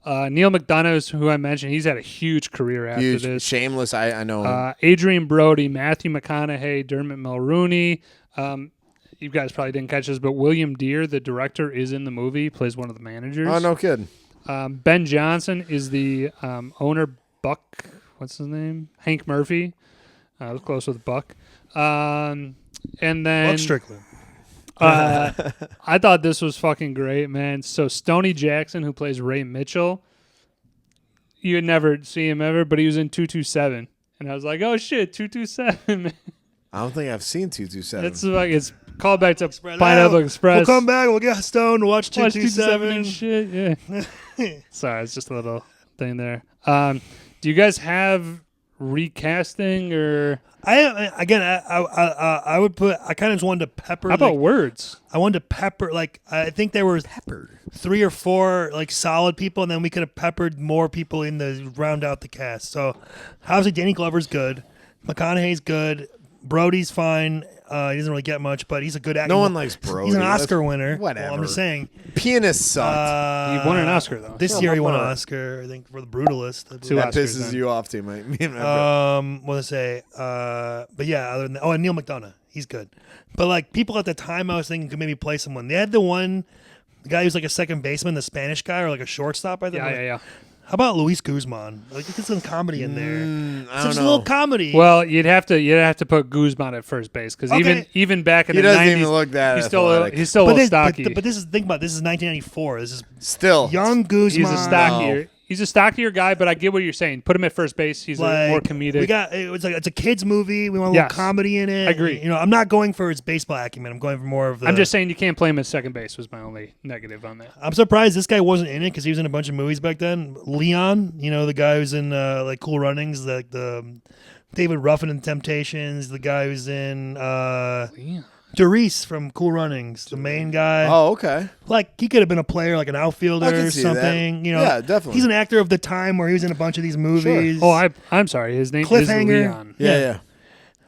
Yeah,
Neil McDonough is who I mentioned. He's had a huge career after
huge,
this.
shameless. I know him.
Adrian Brody, Matthew McConaughey, Dermot Mulrooney. You guys probably didn't catch this, but William Deere, the director, is in the movie, plays one of the managers.
Oh, no kid.
Ben Johnson is the owner, Buck. What's his name? Hank Murphy. I was close with Buck. And then
Buck Strickland.
I thought this was fucking great, man. So Stoney Jackson, who plays Ray Mitchell, you would never see him ever, but he was in 227. And I was like, oh shit, 227, man.
I don't think I've seen 227.
It's like it's called back to
Spread
Pineapple
out.
Express.
We'll come back. We'll get stoned. Watch
Watch
227.
227 and shit. Yeah. Sorry, it's just a little thing there. Do you guys have recasting or
I would put. I kind of just wanted to pepper.
how about
like,
words?
I wanted to pepper. Like I think there were 3 or 4 like solid people, and then we could have peppered more people in the round out the cast. So obviously Danny Glover's good, McConaughey's good, Brody's fine. He doesn't really get much, but he's a good actor.
No one likes Brody.
He's an
Let's-
Oscar winner.
whatever.
Well, I'm just saying.
Pianist sucked.
He won an Oscar, though.
This
Shut
year he
up,
won an
up.
Oscar, I think, for The Brutalist. I believe.
Two
that
Oscars,
pisses
then.
you off too, mate. Me and my
What to say? But yeah, other than that, and Neil McDonough, he's good. But like people at the time, I was thinking could maybe play someone. They had the guy who's like a second baseman, the Spanish guy, or like a shortstop. I think.
Yeah.
How about Luis Guzman? Like, get some comedy in there.
I
It's
don't
just a
know.
little comedy.
Well, you'd have to put Guzman at first base because
Okay.
even back in
He
the
doesn't
90s,
even look that
he's still
athletic.
a little stocky.
But this is think about it, this is 1994. This is
Still.
young Guzman.
He's a stockier. He's a stockier guy, but I get what you're saying. Put him at first base. He's
like,
more comedic.
It's a kids movie. We want a little comedy in it.
I agree.
I'm not going for his baseball acumen. I'm going for more of the.
I'm just saying you can't play him at second base. Was my only negative on that.
I'm surprised this guy wasn't in it because he was in a bunch of movies back then. Leon, the guy who's in like Cool Runnings, like the David Ruffin and Temptations. The guy who's in
Leon.
Derice from Cool Runnings, the main guy.
Oh, okay.
Like he could have been a player, like an outfielder
I can
or
see
something.
that. Yeah, definitely.
He's an actor of the time where he was in a bunch of these movies.
Oh, I'm sorry. His name is Leon.
Yeah.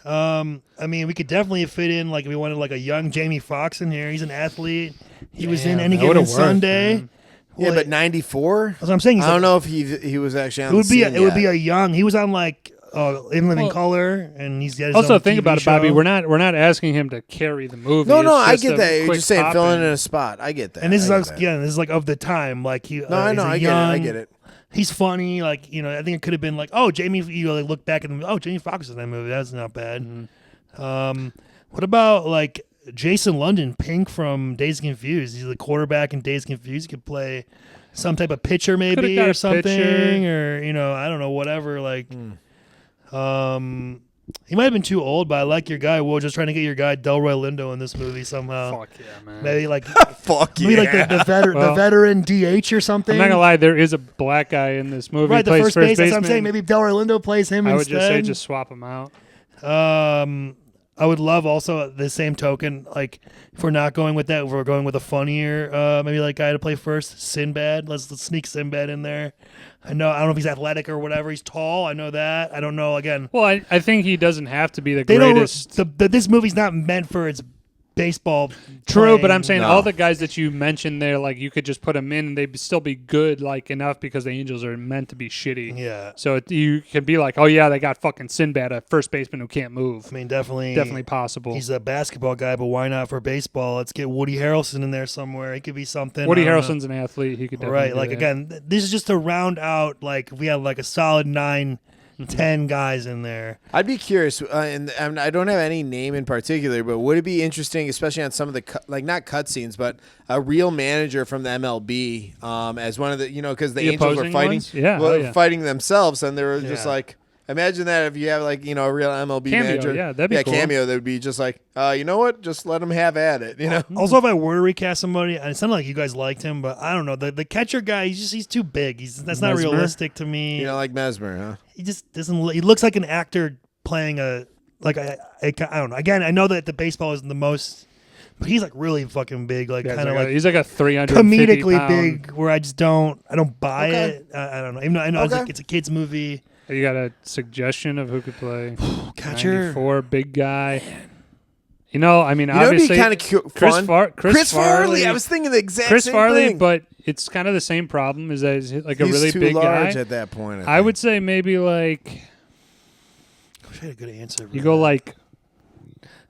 I mean, we could definitely fit in like if we wanted like a young Jamie Foxx in here. He's an athlete. He was in Any Given Sunday.
Man.
Well,
But 94.
That's what I'm saying.
I don't know if he was actually on.
It would be a young. He was on like In Living Color, and he's got his
also
own
think
TV
about it,
show.
Bobby. We're not asking him to carry the movie.
No,
It's
I
just
get
a
that. You're
quick
just saying
pop
filling
in.
in a spot. I get that.
And this
I
is this is like of the time. Like he.
No, I know. I get it.
He's funny. Like I think it could have been like, oh, Jamie. Like look back at Jamie Foxx was in that movie. That's not bad.
Mm-hmm.
What about like Jason London, Pink from Dazed and Confused? He's the quarterback in Dazed and Confused. He could play some type of pitcher maybe
got
or
a
something,
pitcher.
or I don't know, whatever. Like, he might have been too old, but I like your guy. We're just trying to get your guy Delroy Lindo in this movie somehow.
Fuck yeah, man.
Maybe like
Maybe
like the veteran DH or something.
I'm not gonna lie. There is a black guy in this movie.
Right, the
plays
first base. That's what I'm
baseman.
saying. Maybe Delroy Lindo plays him
I would
instead.
just say just swap him out.
I would love also the same token, like if we're not going with that, if we're going with a funnier, maybe like guy to play first, Sinbad. Let's sneak Sinbad in there. I don't know if he's athletic or whatever. He's tall. I know that. I don't know. Again,
Well, I think he doesn't have to be the
they
greatest.
don't. This movie's not meant for its baseball.
True,
playing.
but I'm saying
No.
all the guys that you mentioned there, like you could just put them in and they'd still be good, like enough because the Angels are meant to be shitty.
Yeah.
So you can be like, oh yeah, they got fucking Sinbad, a first baseman who can't move.
I mean, definitely
Possible.
He's a basketball guy, but why not for baseball? Let's get Woody Harrelson in there somewhere. He could be something.
Woody
I don't know.
Harrelson's an athlete. He could definitely
Right,
do
like
that.
again, this is just to round out. Like if we have like a solid 9, 10 guys in there.
I'd be curious, and I don't have any name in particular, but would it be interesting, especially on some of the not cutscenes, but a real manager from the MLB as one of the because the Angels were
opposing
fighting,
ones? Yeah,
fighting themselves, and they were just
Yeah.
like. Imagine that if you have like a real MLB
Cameo,
manager,
yeah, that'd be cool.
cameo. That would be just like, you know what? Just let them have at it.
Also, if I were to recast somebody, and it sounded like you guys liked him, but I don't know. The catcher guy, he's too big. That's not
Mesmer?
realistic to me.
Like Mesmer, huh?
He just doesn't. He looks like an actor playing a I don't know. Again, I know that the baseball isn't the most, but he's like really fucking big. Like
Yeah,
kind of like
he's like a 300
comedically big. Where I just don't buy
Okay.
it. I don't know. Even though I know it's a kids movie.
You got a suggestion of who could play
Catcher.
94, big guy? I mean,
It'd be
obviously,
kind of fun.
Chris
Farley. I was thinking the exact
Chris
same
Farley,
thing.
but it's kind of the same problem. Is that he's like
He's
a really
too
big
large
guy?
at that point.
I would say maybe like
I wish I had a good answer. for
you go
that.
like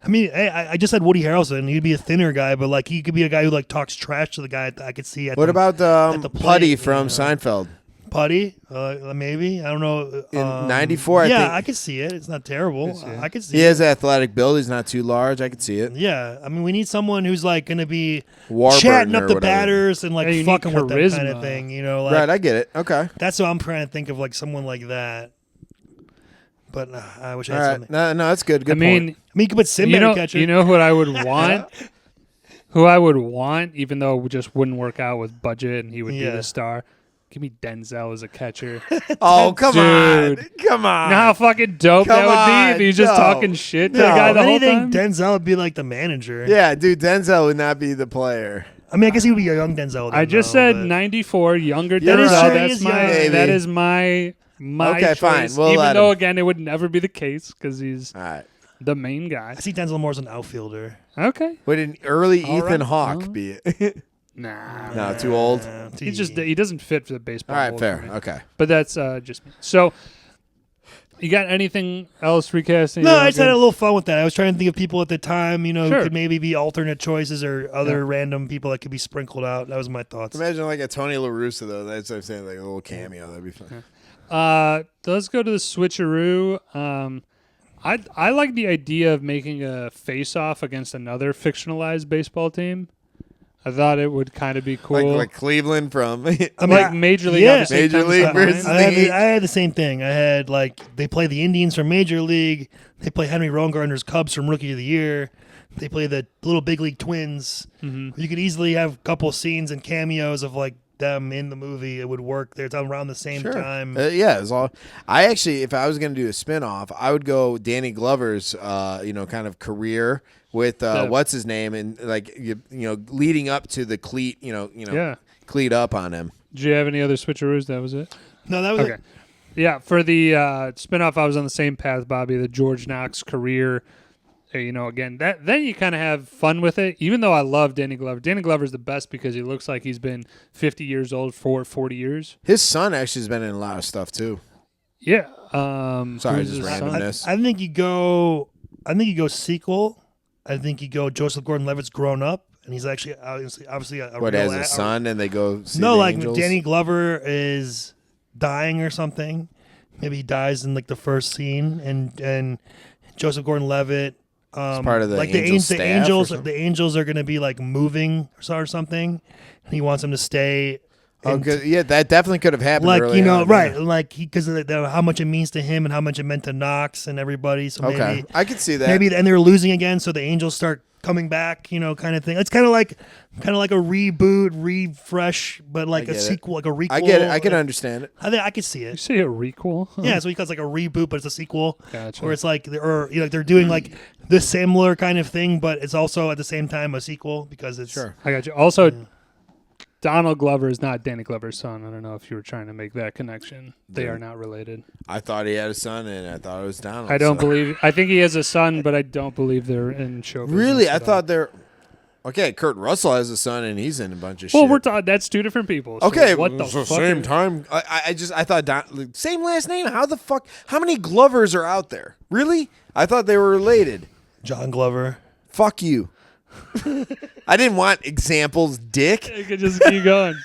I mean, I just said Woody Harrelson. He'd be a thinner guy, but like he could be a guy who like talks trash to the guy. I could see.
What about
at the plate,
Putty from Seinfeld?
Putty? Maybe I don't know.
In 94, I
yeah,
think-
I could see it. It's not terrible.
see it.
I could see.
He
it.
has athletic build. He's not too large. I could see it.
Yeah, I mean, we need someone who's like going to be
Warburton
chatting
or
up the
whatever.
batters and like
Yeah, you need
fucking with them kind of
charisma.
thing. Like
Right, I get it. Okay.
that's what I'm trying to think of, like someone like that. But I wish I
All
had
right.
something.
No, that's good. Good
I mean,
point.
I mean, you could put Sinbad in catcher.
you know what I would want? Who I would want, even though it just wouldn't work out with budget and he would be
Yeah.
the star. Give me Denzel as a catcher.
Oh, come on.
Dude.
Come on.
You know how fucking dope that
Come
would be
on,
if he's just
no.
talking shit to
No.
the guy the
If
whole
anything,
time?
Denzel would be like the manager.
Yeah, dude, Denzel would not be the player.
I mean, I guess he would be a young Denzel.
I just
though,
said
but-
94, younger
Yeah,
Denzel.
right.
He
That's
is
my.
young.
Maybe.
That is my
Okay,
choice.
fine. We'll
Even
let
though
him.
again, it would never be the case because he's
All right.
the main guy.
I see Denzel more as an outfielder.
Okay.
Would an early
All
Ethan
right.
Hawke
Well.
be it?
Nah.
No, too old.
He doesn't fit for the baseball.
All right,
mold
fair.
for me.
Okay.
But that's just me. So, you got anything else recasting?
No,
You're
I
all
just had
good?
a little fun with that. I was trying to think of people at the time, who
Sure.
could maybe be alternate choices or other random people that could be sprinkled out. That was my thoughts.
Imagine like a Tony La Russa, though. That's what I'm saying, like a little cameo. That'd be fun.
Let's go to the switcheroo. I like the idea of making a face-off against another fictionalized baseball team. I thought it would kind of be cool.
Like Cleveland from
Like Major League.
yeah.
obviously
Major
comes
League
to
versus
mind.
I had the same thing. I had they play the Indians from Major League. They play Henry Rowengartner's Cubs from Rookie of the Year. They play the Little Big League Twins.
Mm-hmm.
You could easily have a couple scenes and cameos of them in the movie. It would work. They're around the same time.
Yeah, it's all. I actually, if I was going to do a spinoff, I would go Danny Glover's, kind of career with what's his name, and leading up to the cleat, cleat up on him.
Did you have any other switcheroos? That was it.
No, that was
Okay. Yeah, for the spinoff, I was on the same path, Bobby. The George Knox career. Again, then you kind of have fun with it. Even though I love Danny Glover, Danny Glover's the best because he looks like he's been 50 years old for 40 years.
His son actually has been in a lot of stuff too.
Yeah.
Sorry,
who's
just
his son?
randomness.
I think you go. I think you go sequel. I think you go Joseph Gordon-Levitt's grown up, and he's actually obviously a
What,
real
as a son, and they go see
No,
the
like
Angels?
Danny Glover is dying or something. Maybe he dies in the first scene, and Joseph Gordon-Levitt.
part of the
the
Angels staff or something?
the Angels are going to be moving or something, and he wants them to stay.
Oh, good. Yeah, that definitely could have happened.
Like
early on,
right,
yeah.
like because of how much it means to him and how much it meant to Knox and everybody. So
Okay,
maybe
I could see that.
and they were losing again, so the Angels start coming back, kind of thing. It's kind of like a reboot, refresh, but like a
get it.
sequel, like a requel.
I get it. I can understand it.
I think I could see
You
it.
say a requel? Huh.
Yeah, so he calls it like a reboot, but it's a sequel.
Gotcha.
Where it's they're doing like the similar kind of thing, but it's also at the same time a sequel because it's
Sure.
I got you. Also, Donald Glover is not Danny Glover's son. I don't know if you were trying to make that connection. They are not related.
I thought he had a son, and I thought it was Donald.
I don't
so.
believe. I think he has a son, but I don't believe they're in show business.
Really, I
at all.
thought they're. Okay, Kurt Russell has a son, and he's in a bunch of
Well,
shit.
we're talking. That's two different people. So
Okay,
what the
so
fuck?
same time. I thought same last name. How the fuck? How many Glovers are out there? Really? I thought they were related.
John Glover.
Fuck you. I didn't want examples, dick.
You could just keep going.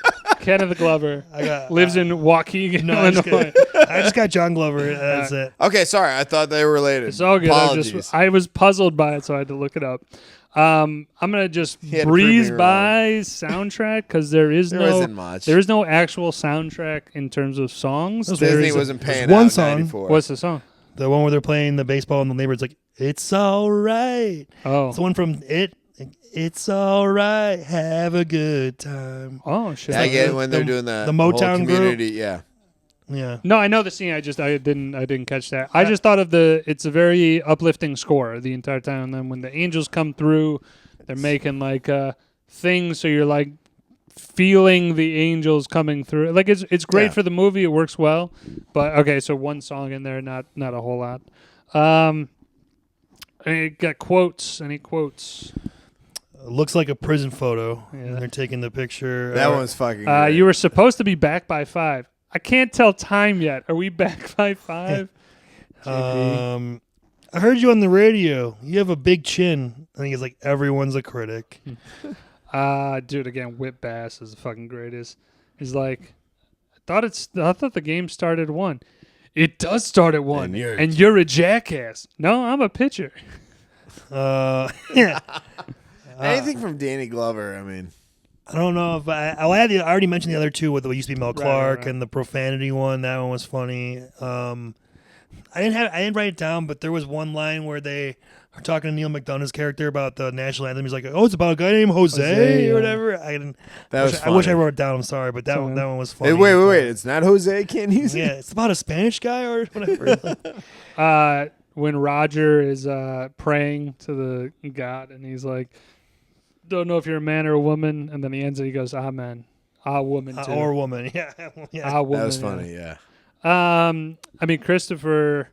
Kenneth Glover lives in Waukegan, Illinois.
I just got John Glover. That's it.
Okay, sorry. I thought they were related.
It's all good.
Apologies.
I was puzzled by it, so I had to look it up. I'm gonna just
He had to
breeze
prove me
by soundtrack because there
wasn't much.
there is no actual soundtrack in terms of songs. There
Disney
is a-
wasn't paying
one
out
song.
94.
What's the song?
The one where they're playing the baseball and the neighbor's like, "It's all right."
Oh,
It's the one from It. It's all right. Have a good time.
oh shit.
I get it when they're
the-
doing the
Motown
whole
group.
community. Yeah.
Yeah.
No, I know the scene. I didn't catch that. I just thought of it's a very uplifting score the entire time. And then when the angels come through, they're making like things, so you're like feeling the angels coming through. Like it's great
Yeah.
for the movie. It works well. But okay, so one song in there, not a whole lot. I got quotes. Any quotes?
Looks like a prison photo.
Yeah.
And they're taking the picture.
That one's fucking great.
You were supposed to be back by 5. I can't tell time yet. Are we back by 5? JP?
I heard you on the radio. You have a big chin. I think it's like everyone's a critic.
Dude, again, Whip Bass is the fucking greatest. He's like, I thought the game started at 1. It does start at 1, and you're a jackass. No, I'm a pitcher.
Yeah.
Anything from Danny Glover, I mean.
I don't know if I already mentioned the other two with what used to be Mel Clark
right.
and the profanity one. That one was funny. I didn't write it down, but there was one line where they are talking to Neil McDonough's character about the national anthem. He's like, "Oh, it's about a guy named Jose
yeah.
or whatever." I wish I wrote it down. I'm sorry, but that one was funny.
Hey, wait. It's not Jose. Can't use it.
Yeah, it's about a Spanish guy or whatever.
When Roger is praying to the God, and he's like, don't know if you're a man or a woman, and then he ends it, he goes, amen. Woman too.
Or woman. Yeah.
Woman,
That was funny, yeah.
I mean, Christopher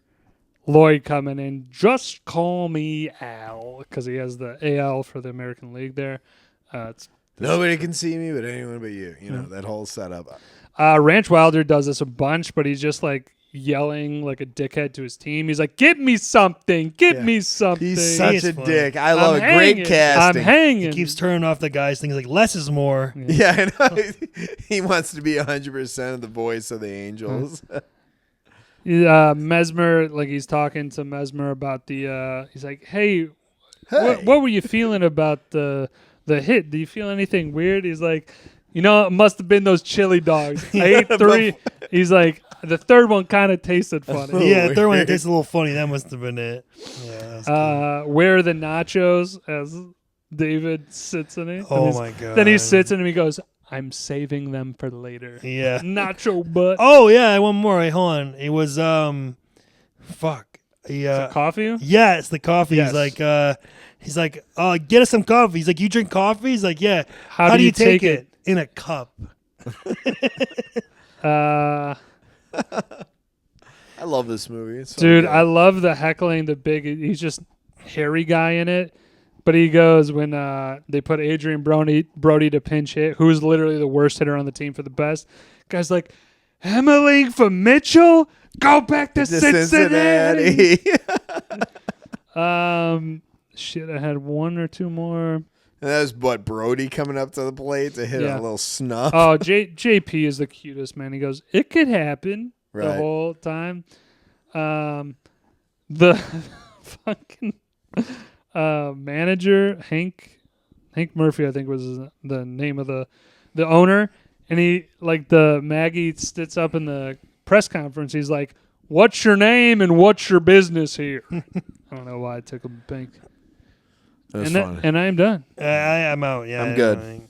Lloyd coming in, just call me Al, because he has the AL for the American League there.
Nobody can see me but anyone but you. You know, that whole setup.
Ranch Wilder does this a bunch, but he's just like yelling like a dickhead to his team. He's like, give me something. Give me something.
He's such
It's
a
funny.
dick. I love it. Great
hanging.
casting.
I'm hanging.
He keeps turning off the guys. Things like less is more.
Yeah, I know. He wants to be 100% of the voice of the Angels.
Mesmer, like he's talking to Mesmer about he's like, hey, what were you feeling about the the hit. Do you feel anything weird? He's like, it must have been those chili dogs. I ate 3. He's like, the third one kind of tasted funny.
Yeah, the third one tasted a little funny. That must have been it. Yeah.
Where are the nachos? As David sits in it.
Oh my god.
Then he sits in and he goes, I'm saving them for later.
Yeah.
Nacho butt.
Oh yeah, one more. Wait, hold on. It was fuck.
Coffee?
Yeah, it's the coffee.
Yes.
He's like, get us some coffee. He's like, you drink coffee? He's like, yeah.
How do you take
it? In a cup.
I love this movie. It's so
Dude,
good.
I love the heckling. He's just hairy guy in it. But he goes when they put Adrian Brody to pinch hit, who's literally the worst hitter on the team for the best. Guy's like, Emmeling for Mitchell? Go back to Cincinnati. Shit, I had 1 or 2 more.
And that was Brody coming up to the plate to hit a little snuff.
Oh, JP is the cutest, man. He goes, it could happen the
Right.
whole time. The fucking manager, Hank Murphy, I think was the name of the owner. And he, the Maggie sits up in the press conference. He's like, what's your name and what's your business here? I don't know why I took him pink.
That was funny.
And I am done.
I'm out. Yeah,
I'm good.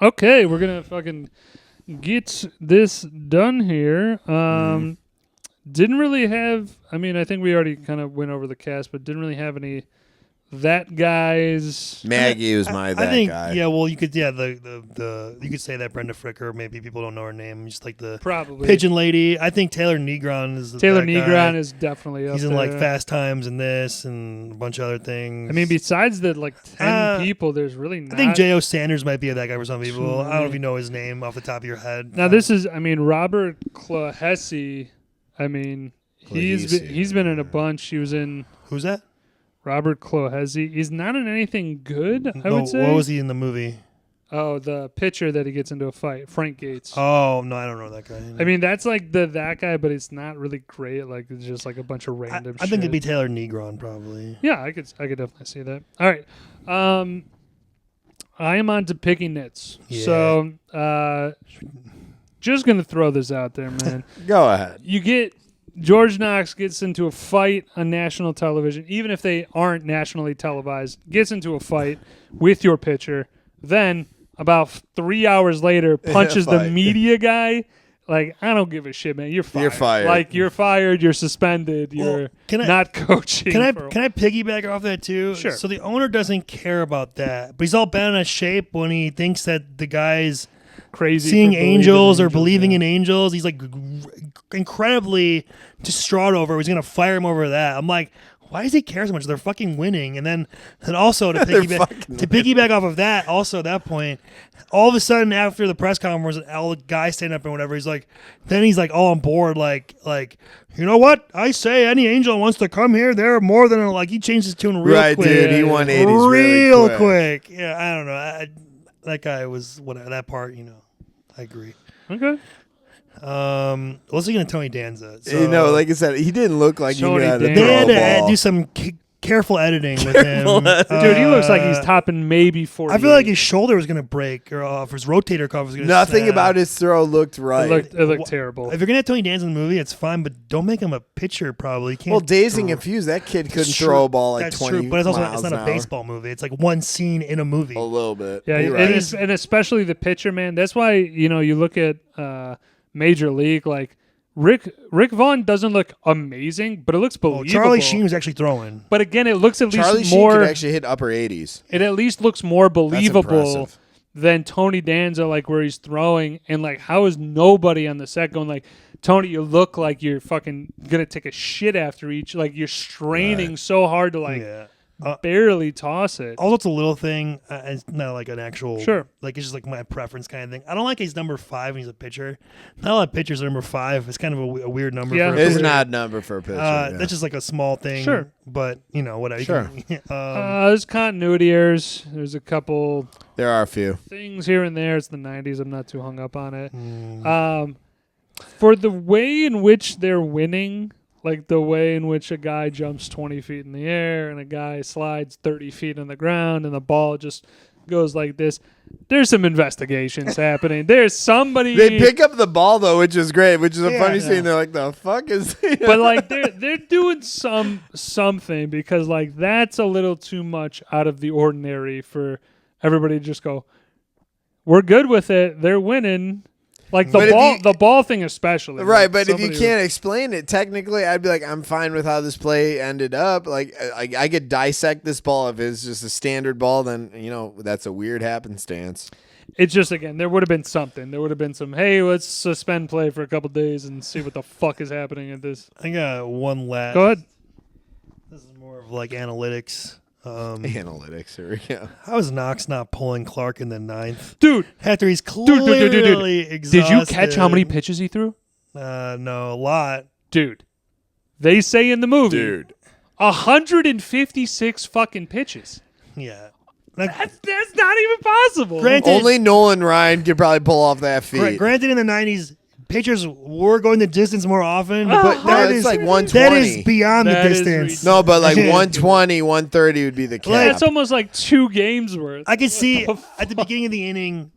Okay, we're going to fucking get this done here. Didn't really have, I think we already kind of went over the cast, but didn't really have any that guy's.
Maggie was
I
that
think,
guy.
Yeah, well, you could, you could say that Brenda Fricker. Maybe people don't know her name. Just like the
Probably.
pigeon lady. I think Taylor Negron is that
Negron
guy.
is definitely up
He's
there.
in Fast Times and this and a bunch of other things.
Besides the 10 people, there's really not.
I think J.O. Sanders might be that guy for some people. I don't know if you know his name off the top of your head.
Now this is, Robert Clohessy. He's been in a bunch. He was in
Who's that?
Robert Clohessy. He's not in anything good, I would say.
What was he in the movie?
Oh, the pitcher that he gets into a fight, Frank Gates.
Oh, no, I don't know that guy.
That's that guy, but it's not really great. It's just a bunch of random shit.
I think it'd be Taylor Negron probably.
Yeah, I could definitely see that. All right. I am on to picking Nits.
Yeah.
So, just going to throw this out there, man.
Go ahead.
You get George Knox gets into a fight on national television, even if they aren't nationally televised, gets into a fight with your pitcher, then about 3 hours later punches the media guy. I don't give a shit, man. You're fired.
You're fired.
You're fired. You're suspended. You're not coaching.
Can I piggyback off that too?
Sure.
So the owner doesn't care about that, but he's all bent out of shape when he thinks that the guy's
crazy
seeing
for
angels or believing in angels. He's incredibly distraught over it. He's gonna fire him over that. I'm like, why does he care so much? They're fucking winning. And then also to piggyback off of that, also at that point, all of a sudden after the press conference, all the guys stand up and whatever, he's like all on board, like you know what? I say any angel wants to come here, they're more than he changed his tune real quick.
Right, dude. He 180s
real
really
quick. Yeah, I don't know. That guy was whatever. That part, I agree.
Okay.
Let's get into Tony Danza. So,
like I said, he didn't look like
Tony
he had to
Danza.
they
throw
had
a
to
ball.
do some careful editing with him.
Dude, he looks like he's topping maybe 40.
I feel like his shoulder was going to break, or if his rotator cuff was going to
Nothing
snap.
about his throw looked right.
It looked terrible.
If you're going to have Tony Danza in the movie, it's fine, but don't make him a pitcher, probably. You can't
Well, dazed and confused. That kid couldn't throw a ball
That's
20
true, but it's also
miles
it's not
an
a
hour.
baseball movie. It's one scene in a movie.
A little bit.
Yeah,
You're
and,
right.
and especially the pitcher, man. That's why, you look at Major League, Rick Vaughn doesn't look amazing, but it looks believable.
Charlie Sheen was actually throwing.
But again, it looks at
Charlie
least
Sheen
more.
could actually hit upper 80s.
It at least looks more believable
impressive.
than Tony Danza, where he's throwing, and how is nobody on the set going Tony, you look like you're fucking gonna take a shit after each. You're straining so hard to barely toss it.
Also, it's a little thing. It's not an actual.
Sure.
It's just my preference kind of thing. I don't like he's number 5 and he's a pitcher. Not a lot of pitchers are number 5. It's kind of a weird number.
Yeah.
for a
It's
pitcher.
not a number for a pitcher.
That's just a small thing.
Sure.
But whatever.
Sure.
There's continuity errors. There's a couple
There are a few.
things here and there. It's the 90s. I'm not too hung up on it. For the way in which they're winning, the way in which a guy jumps 20 feet in the air and a guy slides 30 feet on the ground and the ball just goes like this, there's some investigations happening. There's somebody.
They pick up the ball though, which is great, which is a funny
yeah.
scene. They're like, "The fuck is?"
But like they're doing something because like that's a little too much out of the ordinary for everybody to just go, we're good with it. They're winning. Like the ball thing especially.
Right,
like
but if you
somebody
can't explain it technically, I'd be like, I'm fine with how this play ended up. Like, I could dissect this ball. If it's just a standard ball, then, that's a weird happenstance.
It's just, again, there would have been something. There would have been some, hey, let's suspend play for a couple days and see what the fuck is happening at this.
I got one last.
Go ahead.
This is more of like analytics.
Analytics, here we go.
How is Knox not pulling Clark in the ninth?
Dude.
After he's clearly exhausted.
Did you catch how many pitches he threw?
No, a lot.
Dude. They say in the movie.
Dude.
156 fucking pitches.
Yeah.
That's not even possible.
Granted,
Only Nolan Ryan could probably pull off that feat.
Granted, in the 90s, pitchers were going the distance more often, but
no, it's like 120.
That is beyond
That
the
is
distance.
ridiculous.
No, but like 120, 130 would be the cap.
That's almost like 2 games worth.
I can see at the beginning of the inning,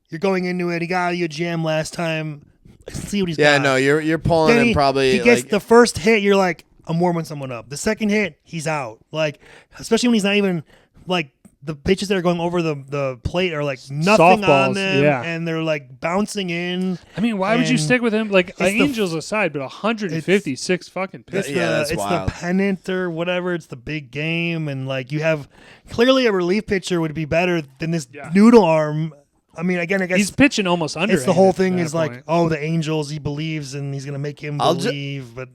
you're going into it. He got you a jam last time. Let's see what he's got.
Yeah, no, you're pulling
Then
him probably.
He gets
like,
the first hit. You're like, I'm warming someone up. The second hit, he's out. Like, especially when he's not even like. The pitches that are going over the plate are like nothing
Softballs,
on them,
yeah.
and they're like bouncing in.
I mean, why would you
And
stick with him? Like,
the-
Angels aside, but 156 fucking pitches.
It's
that's
the
wild.
pennant or whatever. It's the big game, and like you have clearly a relief pitcher would be better than this noodle arm. I mean, again, I guess
He's pitching almost under.
it's the whole thing is like, oh, the Angels. He believes, and he's gonna make him believe. But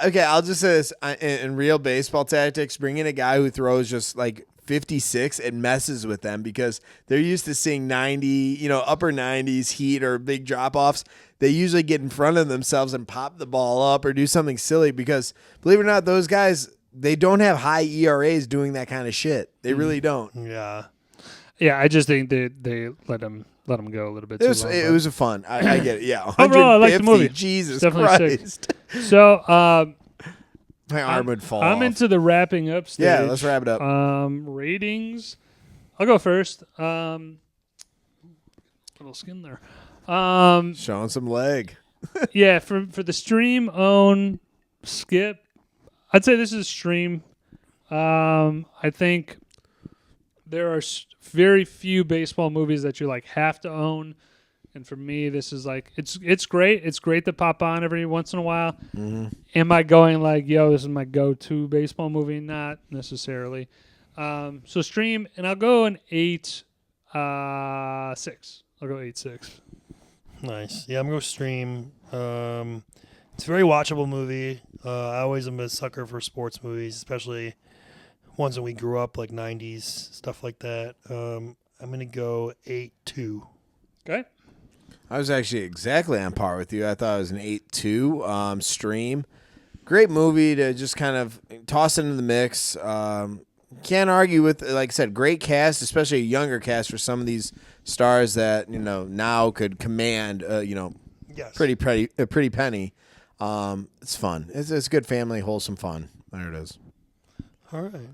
okay, I'll just say this: in real baseball tactics, bring in a guy who throws just like 56 and messes with them because they're used to seeing 90, upper 90s heat or big drop offs. They usually get in front of themselves and pop the ball up or do something silly because, believe it or not, those guys, they don't have high ERAs doing that kind of shit. They really don't.
yeah,
I just think they let him go a little bit.
It was a fun. I get it. Yeah,
Overall, I like the
150,
movie.
Jesus
Definitely
Christ.
So,
My arm would fall
I'm
off.
into the wrapping up stage.
Yeah, let's wrap it up.
Ratings. I'll go first. Little skin there.
Showing some leg.
Yeah, for the stream, own, skip. I'd say this is stream. I think there are very few baseball movies that you like have to own. And for me, this is like it's great. It's great to pop on every once in a while.
Mm-hmm.
Am I going like, yo, this is my go-to baseball movie? Not necessarily. So stream, and I'll go an 8-6. I'll go 8-6.
nice. Yeah, I'm gonna go stream. It's a very watchable movie. I always am a sucker for sports movies, especially ones that we grew up like 90s stuff like that. I'm gonna go 8-2.
Okay.
I was actually exactly on par with you. I thought it was an 8-2 stream. Great movie to just kind of toss into the mix. Can't argue with, like I said, great cast, especially a younger cast for some of these stars that now could command
Yes.
pretty penny. It's fun. It's good family, wholesome fun. There it is.
All right.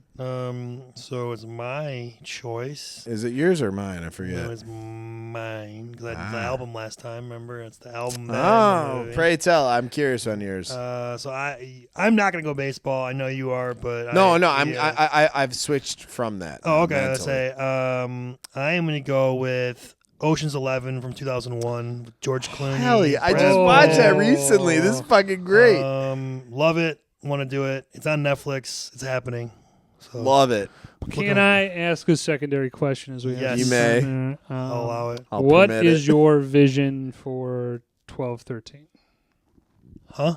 So it's my choice.
Is it yours or mine? I forget.
No, it's mine because I did the album last time. Remember, it's the album. that
Oh,
movie.
pray tell. I'm curious on yours.
So I'm not gonna go baseball. I know you are, but
No,
yeah.
I've switched from that.
Oh, okay. Let's
mentally.
say I am gonna go with Ocean's 11 from 2001 with George Clooney.
Hell yeah! I
Brad
just
Pitt.
watched that recently. This is fucking great.
Love it. Want to do it. It's on Netflix. It's happening. So
Love it.
Can I ask a secondary question as we have
Yes.
You may.
I'll allow it.
I'll
What
permit
is
it.
your vision for 12-13?
Huh?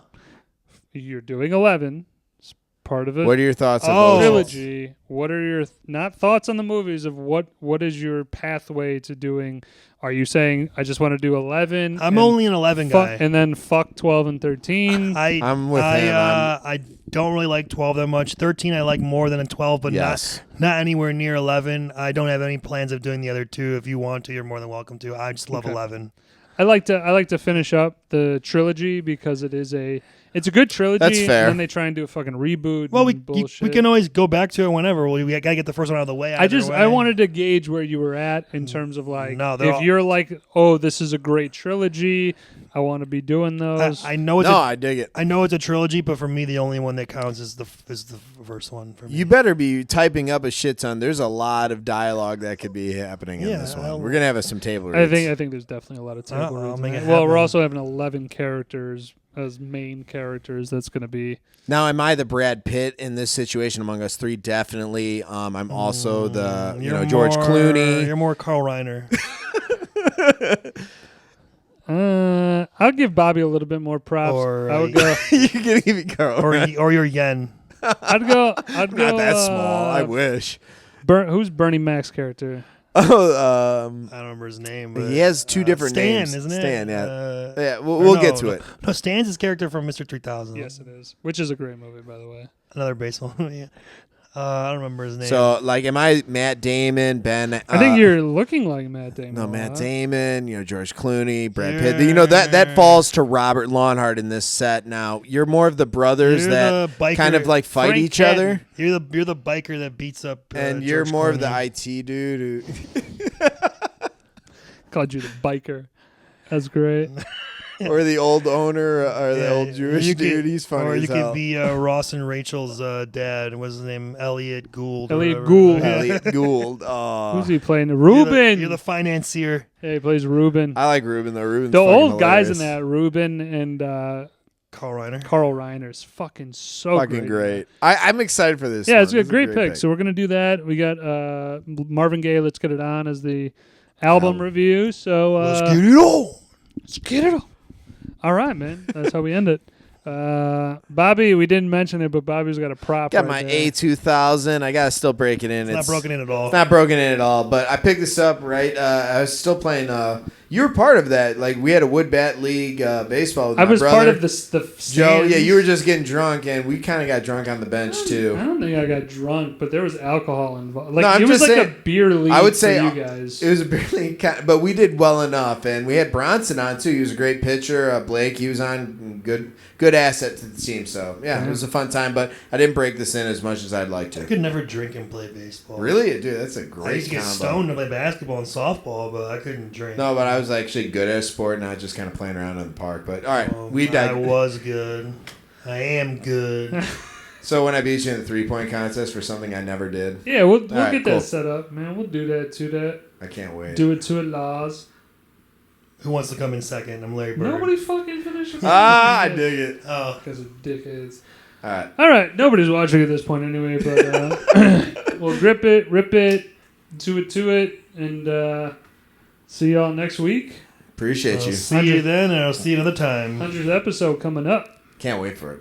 You're doing 11. It's part of it.
What are your thoughts on
Oh.
those?
Trilogy. What are your not thoughts on the movies of what is your pathway to doing? Are you saying I just want to do 11?
I'm only an 11 guy.
and then fuck 12 and 13.
I'm with him.
I don't really like 12 that much. 13 I like more than a 12, but
Yes.
not anywhere near 11. I don't have any plans of doing the other two. If you want to, you're more than welcome to. I just love
Okay.
11.
I like to finish up the trilogy because it's a good trilogy.
That's fair.
And then they try and do a fucking reboot.
Well,
and bullshit.
we can always go back to it whenever. We gotta get the first one out of the way.
I wanted to gauge where you were at in terms of like if you're like, oh, this is a great trilogy, I want to be doing those.
I know
I dig it.
I know it's a trilogy, but for me, the only one that counts is the first one. For me,
You better be typing up a shit ton. There's a lot of dialogue that could be happening in this one. We're gonna have some table reads.
I think there's definitely a lot of table
I'll
reads.
make it
Well, we're
happen.
also having 11 characters as main characters. That's going to be.
Now, am I the Brad Pitt in this situation among us three? Definitely. I'm also the George Clooney.
You're more Carl Reiner.
I'll give Bobby a little bit more props. I would go.
You're gonna give me Carl.
or you're Yen.
I'd go.
Not that small. I wish.
Who's Bernie Mac's character?
Oh,
I don't remember his name. But,
he has two different
Stan,
names.
isn't it?
Stan, yeah. Yeah, we'll get to it.
No, Stan's his character from Mr. 3000.
Yes, it is. Which is a great movie, by the way.
Another baseball movie. I don't remember his name.
So, like, am I Matt Damon, Ben?
I think you're looking like Matt Damon.
No, Matt Damon, George Clooney, Brad Pitt. That falls to Robert Lawnhard in this set now. You're more of the brothers that kind of like fight
Frank
each
Kenton.
other.
You're the biker that beats up
And you're
George
more
Clooney.
of the IT dude who
Called you the biker. That's great.
or the old owner or the old Jewish dude. He's funny
Or
as
you
hell.
could be Ross and Rachel's dad. What's his name? Elliot Gould. or
Elliot
whatever.
Gould.
Yeah.
Elliot Gould. Oh.
Who's he playing? Ruben.
You're the financier.
Yeah, he plays Ruben.
I like Ruben though. Ruben's
The
fucking
old guys in
hilarious.
that, Ruben and
Carl Reiner.
Carl Reiner's fucking so
Fucking great. I'm excited for this.
Yeah,
one.
it's a
This is
great pick. So we're gonna do that. We got Marvin Gaye. Let's get it on as the album review. So
Let's get it on.
let's get it on. All right, man. That's how we end it. Bobby, we didn't mention it, but Bobby's got a prop.
Got
right
my
there.
A2000. I gotta still break it in.
It's not broken in at all.
It's not broken in at all. But I picked this up right. I was still playing. You were part of that. Like we had a wood bat league baseball. With
I
my
was
brother.
part of the
Joe. Yeah,
stands.
you were just getting drunk, and we kind of got drunk on the bench
I
too.
don't think I got drunk, but there was alcohol involved. Like
No, I'm
it was
just
like
saying-
a beer league.
I would say
for you guys.
it was a barely, but we did well enough, and we had Bronson on too. He was a great pitcher. Blake, he was on good asset to the team. So yeah, it was a fun time. But I didn't break this in as much as I'd like
I
to.
could never drink and play baseball.
Really, dude, that's a
I
great
used to get
combo.
stoned to play basketball and softball, but I couldn't drink.
No, but I was actually good at a sport, not just kind of playing around in the park. But all right,
I was good. I am good.
So when I beat you in the 3-point contest for something I never did,
Yeah, we'll
right,
get
cool.
that set up, man. We'll do that to that.
I can't wait.
Do it to it, Laws.
Who wants to come in second? I'm Larry Bird.
Nobody fucking finishes.
I dig it.
Oh,
Because of dickheads.
All right.
All right, nobody's watching at this point anyway, but we'll rip it, do it to it, and see y'all next week.
Appreciate
I'll
you.
see you then, and I'll see you another time.
100th episode coming up.
Can't wait for it.